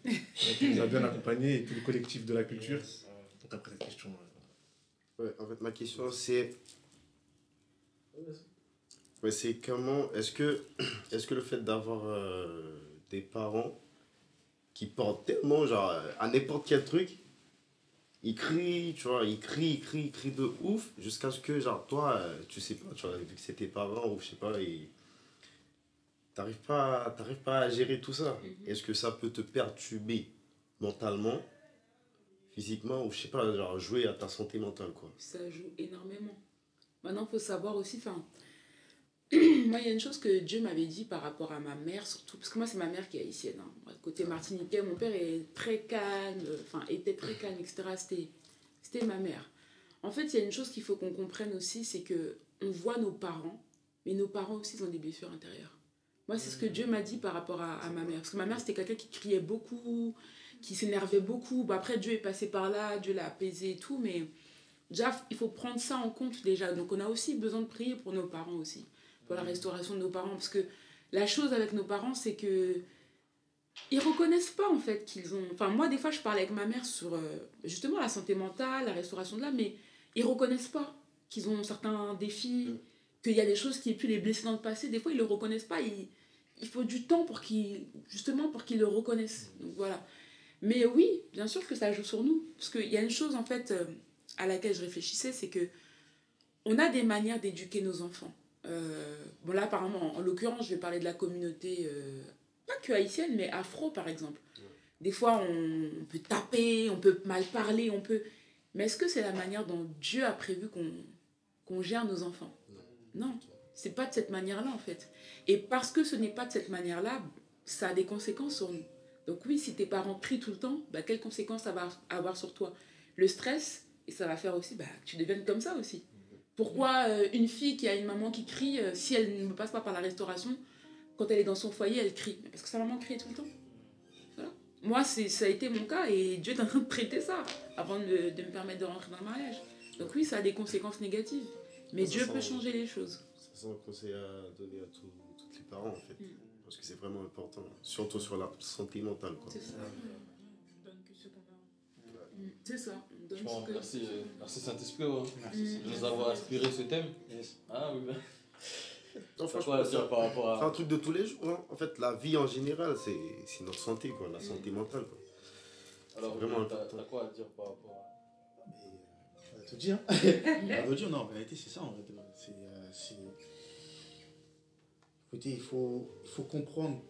qui nous a bien accompagnés et tout le collectif de la culture. Donc après cette question... Ouais, en fait, ma question c'est... Ouais, c'est comment... Est-ce que le fait d'avoir des parents qui portent tellement, genre, à n'importe quel truc, ils crient, tu vois, ils crient de ouf, jusqu'à ce que, genre, toi, tu sais pas, tu vois, vu que c'est tes parents, ou je sais pas, t'arrives pas à gérer tout ça. Est-ce que ça peut te perturber mentalement, physiquement, ou je sais pas, genre, jouer à ta santé mentale, quoi? Ça joue énormément. Maintenant, il faut savoir aussi, moi, il y a une chose que Dieu m'avait dit par rapport à ma mère, surtout, parce que moi, c'est ma mère qui est haïtienne. Hein. Côté martiniquais, mon père est très calme, était très calme, etc. C'était ma mère. En fait, il y a une chose qu'il faut qu'on comprenne aussi, c'est que on voit nos parents, mais nos parents aussi ils ont des blessures intérieures. Moi, c'est ce que Dieu m'a dit par rapport à ma mère. Parce que ma mère, c'était quelqu'un qui criait beaucoup, qui s'énervait beaucoup. Après, Dieu est passé par là, Dieu l'a apaisé et tout, mais déjà, il faut prendre ça en compte déjà. Donc, on a aussi besoin de prier pour nos parents aussi. Pour la restauration de nos parents, parce que la chose avec nos parents, c'est que ils reconnaissent pas en fait qu'ils ont... moi des fois je parlais avec ma mère sur justement la santé mentale, la restauration de l'âme, mais ils reconnaissent pas. qu'ils ont certains défis, qu'il y a des choses qui aient pu les blesser dans le passé. Des fois, ils ne le reconnaissent pas. Il faut du temps pour qu'ils le reconnaissent. Donc voilà. Mais oui, bien sûr que ça joue sur nous. Parce qu'il y a une chose, en fait, à laquelle je réfléchissais, c'est que on a des manières d'éduquer nos enfants. Bon là, apparemment, en l'occurrence, je vais parler de la communauté, pas que haïtienne, mais afro, par exemple. Des fois, on peut taper, on peut mal parler, on peut... Mais est-ce que c'est la manière dont Dieu a prévu qu'on gère nos enfants? Non, c'est pas de cette manière-là, en fait. Et parce que ce n'est pas de cette manière-là, ça a des conséquences sur nous. Donc oui, si tes parents crient tout le temps, bah, quelles conséquences ça va avoir sur toi? Le stress, et ça va faire aussi que tu deviennes comme ça aussi. Pourquoi une fille qui a une maman qui crie, si elle ne passe pas par la restauration, quand elle est dans son foyer, elle crie? Parce que sa maman crie tout le temps. Voilà. Moi, ça a été mon cas et Dieu est en train de traiter ça avant de me permettre de rentrer dans le mariage. Donc oui, ça a des conséquences négatives. Mais Dieu peut changer les choses. C'est un conseil à donner à tous les parents, en fait. Parce que c'est vraiment important, surtout sur la santé mentale. C'est ça. On donne que ce qu'on a. C'est ça. On donne Bon, ce que... merci Saint-Esprit de nous avoir inspiré ce thème. Ah oui, ben. Non, franchement, c'est par rapport à... un truc de tous les jours. Hein. En fait, la vie en général, c'est notre santé, quoi, la santé mentale. Quoi. Alors, vraiment, t'as quoi à dire par rapport à... On va te dire. On va te dire, non, en réalité, c'est ça. En fait. Écoutez, il faut comprendre.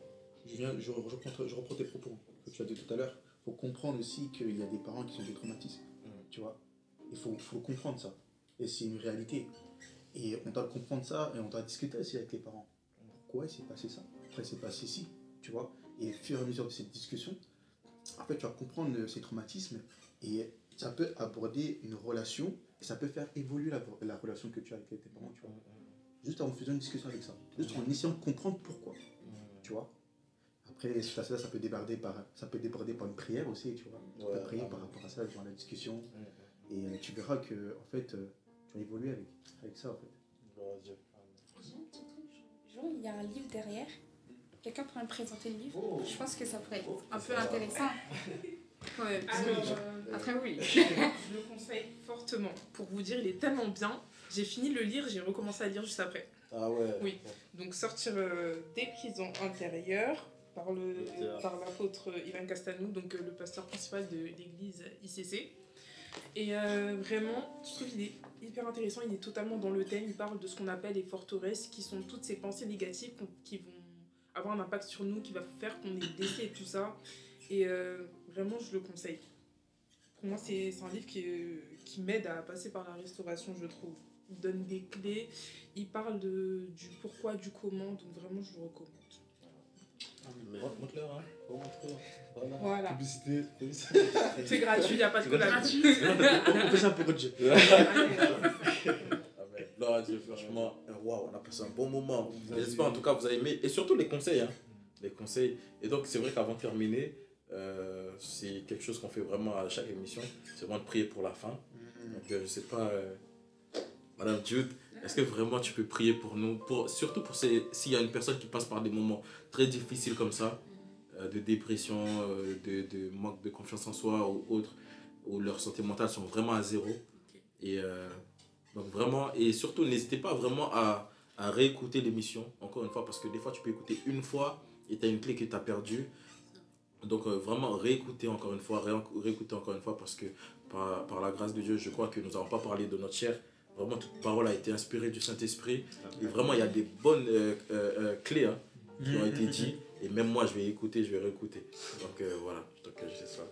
Je reprends tes propos que tu as dit tout à l'heure. Il faut comprendre aussi qu'il y a des parents qui sont des traumatismes. Tu vois, il faut comprendre ça. Et c'est une réalité. Et on doit comprendre ça et on doit discuter aussi avec les parents. Pourquoi il s'est passé ça? Pourquoi il s'est passé ci? Tu vois, et au fur et à mesure de cette discussion, en fait, tu vas comprendre ces traumatismes et ça peut aborder une relation et ça peut faire évoluer la relation que tu as avec tes parents, tu vois. Juste en faisant une discussion avec ça. Juste en essayant de comprendre pourquoi, tu vois. Après, ça peut déborder par une prière aussi, tu vois. Tu peux prier par rapport à ça durant la discussion et tu verras que, en fait, tu vas évoluer avec ça, en fait. Il y a un livre derrière. Quelqu'un pourrait me présenter le livre? Je pense que ça pourrait être un peu intéressant. Quand même. Après, oui. Je le conseille fortement. Pour vous dire, il est tellement bien. J'ai fini de le lire, j'ai recommencé à lire juste après. Ah ouais. Oui. Donc, sortir des prisons intérieures par l'apôtre Ivan Castanou, donc le pasteur principal de l'église ICC. Et vraiment, je trouve qu'il est hyper intéressant. Il est totalement dans le thème. Il parle de ce qu'on appelle les forteresses, qui sont toutes ces pensées négatives qui vont avoir un impact sur nous, qui va faire qu'on est blessé et tout ça. Et vraiment, je le conseille. Pour moi, c'est un livre qui m'aide à passer par la restauration, je trouve. Il donne des clés, il parle du pourquoi, du comment, donc vraiment, je le recommande. Montre-leur, hein. Voilà. Publicité. C'est gratuit, il n'y a pas de collab. On fait ça pour Dieu. Gloire à Dieu, franchement, waouh, on a passé un bon moment. J'espère en tout cas que vous avez aimé. Et surtout les conseils. Hein. Les conseils. Et donc, c'est vrai qu'avant de terminer, c'est quelque chose qu'on fait vraiment à chaque émission. C'est vraiment de prier pour la fin. Donc, je ne sais pas, Madame Jude, est-ce que vraiment tu peux prier pour nous, surtout pour s'il y a une personne qui passe par des moments très difficiles comme ça, de dépression, de manque de confiance en soi ou autre, où leur santé mentale sont vraiment à zéro. Et donc vraiment, et surtout n'hésitez pas vraiment à réécouter l'émission, encore une fois, parce que des fois tu peux écouter une fois et tu as une clé que tu as perdue. Donc vraiment réécouter encore une fois, parce que par la grâce de Dieu, je crois que nous n'avons pas parlé de notre chair. Vraiment, toute parole a été inspirée du Saint-Esprit. Et vraiment, il y a des bonnes clés qui ont été dites. Et même moi, je vais écouter, je vais réécouter. Donc voilà, donc je sais ça.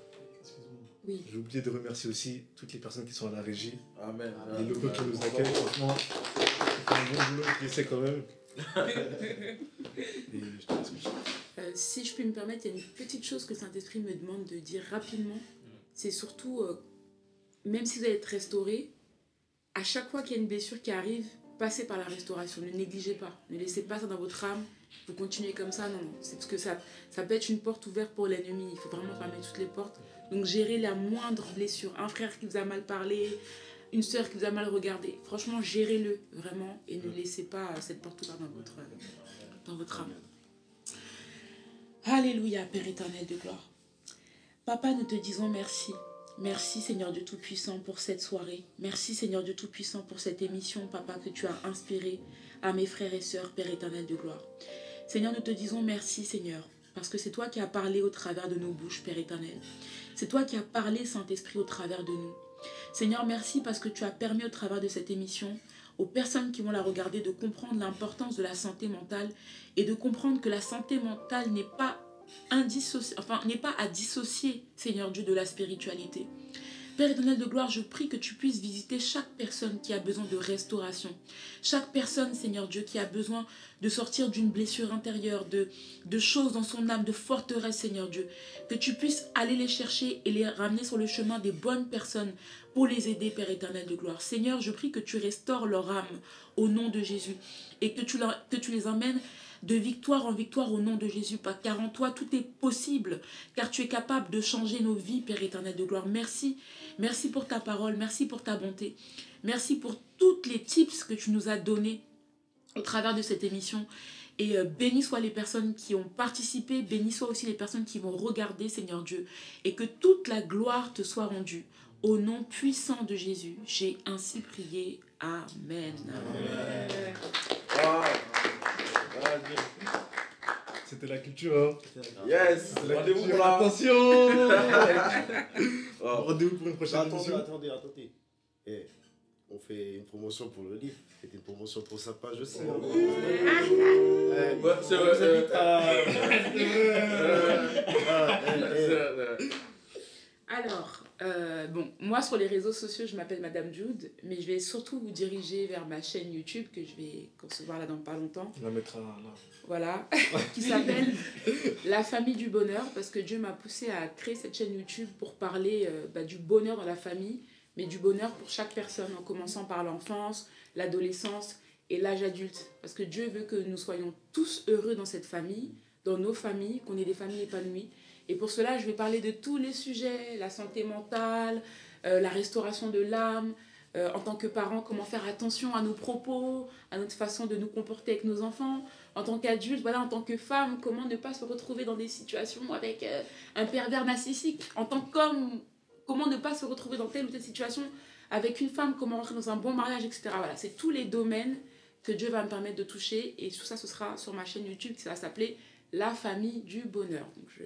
Oui. J'ai oublié de remercier aussi toutes les personnes qui sont à la régie. Amen. Les locaux qui nous accueillent, franchement. C'est un bon boulot, je sais quand même. Et je te laisse continuer. Si je puis me permettre, il y a une petite chose que le Saint-Esprit me demande de dire rapidement. C'est surtout, même si vous allez être restauré, à chaque fois qu'il y a une blessure qui arrive, passez par la restauration. Ne négligez pas. Ne laissez pas ça dans votre âme. Vous continuez comme ça. Non. C'est parce que ça peut être une porte ouverte pour l'ennemi. Il faut vraiment fermer toutes les portes. Donc, gérez la moindre blessure. Un frère qui vous a mal parlé, une sœur qui vous a mal regardé. Franchement, gérez-le vraiment et ne laissez pas cette porte ouverte dans votre âme. Alléluia, Père éternel de gloire. Papa, nous te disons merci. Merci Seigneur Dieu Tout-Puissant pour cette soirée. Merci Seigneur Dieu Tout-Puissant pour cette émission, Papa, que tu as inspirée à mes frères et sœurs, Père éternel de gloire. Seigneur, nous te disons merci Seigneur, parce que c'est toi qui as parlé au travers de nos bouches, Père éternel. C'est toi qui as parlé, Saint-Esprit, au travers de nous. Seigneur, merci parce que tu as permis au travers de cette émission aux personnes qui vont la regarder de comprendre l'importance de la santé mentale et de comprendre que la santé mentale n'est pas à dissocier, Seigneur Dieu, de la spiritualité. Père éternel de gloire, je prie que tu puisses visiter chaque personne qui a besoin de restauration. Chaque personne, Seigneur Dieu, qui a besoin de sortir d'une blessure intérieure, de choses dans son âme, de forteresse, Seigneur Dieu. Que tu puisses aller les chercher et les ramener sur le chemin des bonnes personnes pour les aider, Père éternel de gloire. Seigneur, je prie que tu restaures leur âme au nom de Jésus et que tu les emmènes de victoire en victoire au nom de Jésus, car en toi tout est possible, car tu es capable de changer nos vies, Père éternel de gloire. Merci, merci pour ta parole, merci pour ta bonté, merci pour toutes les tips que tu nous as donnés au travers de cette émission. Et bénis soient les personnes qui ont participé, bénis soient aussi les personnes qui vont regarder, Seigneur Dieu, et que toute la gloire te soit rendue. Au nom puissant de Jésus, j'ai ainsi prié. Amen. Amen. C'était la culture, hein. Yes. Rendez-vous pour la... Attention. Rendez-vous pour une prochaine émission. Attendez. Eh, on fait une promotion pour le livre. C'était une promotion pour sa page aussi. C'est vrai. Alors, bon, moi sur les réseaux sociaux, je m'appelle Madame Jude, mais je vais surtout vous diriger vers ma chaîne YouTube que je vais concevoir là dans pas longtemps. On la mettra là. Voilà, qui s'appelle La Famille du Bonheur, parce que Dieu m'a poussé à créer cette chaîne YouTube pour parler du bonheur dans la famille, mais du bonheur pour chaque personne, en commençant par l'enfance, l'adolescence et l'âge adulte. Parce que Dieu veut que nous soyons tous heureux dans cette famille, dans nos familles, qu'on ait des familles épanouies. Et pour cela, je vais parler de tous les sujets, la santé mentale, la restauration de l'âme, en tant que parents, comment faire attention à nos propos, à notre façon de nous comporter avec nos enfants. En tant qu'adulte, voilà, en tant que femme, comment ne pas se retrouver dans des situations avec un pervers narcissique. En tant qu'homme, comment ne pas se retrouver dans telle ou telle situation avec une femme, comment rentrer dans un bon mariage, etc. Voilà, c'est tous les domaines que Dieu va me permettre de toucher. Et tout ça, ce sera sur ma chaîne YouTube qui va s'appeler La Famille du Bonheur. Donc, je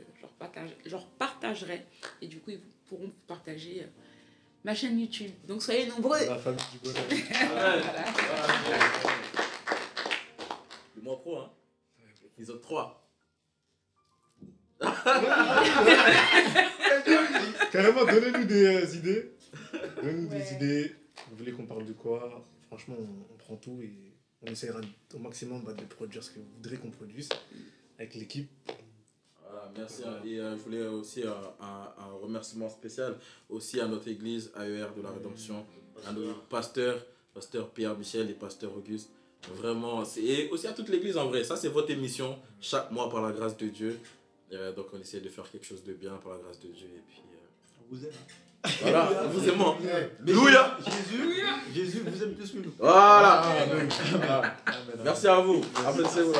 leur partagerai. Et du coup, ils pourront partager ma chaîne YouTube. Donc, soyez nombreux. La Famille du Bonheur. Voilà. Le mois pro, hein. Épisode 3. Carrément, donnez-nous des idées. Donnez-nous des idées. Vous voulez qu'on parle de quoi? Franchement, on prend tout et on essaiera au maximum de produire ce que vous voudrez qu'on produise avec l'équipe. Voilà, merci. Et je voulais aussi un remerciement spécial aussi à notre église AER de la Rédemption, à nos pasteurs, pasteur Pierre Michel et pasteur Auguste. Vraiment, et aussi à toute l'église en vrai. Ça, c'est votre émission chaque mois par la grâce de Dieu. Donc, on essaie de faire quelque chose de bien par la grâce de Dieu. Et puis, on vous aime. Voilà, vous aimez. Alléluia. Jésus vous aime plus que nous. Voilà. Merci à vous. Applaudissez-vous.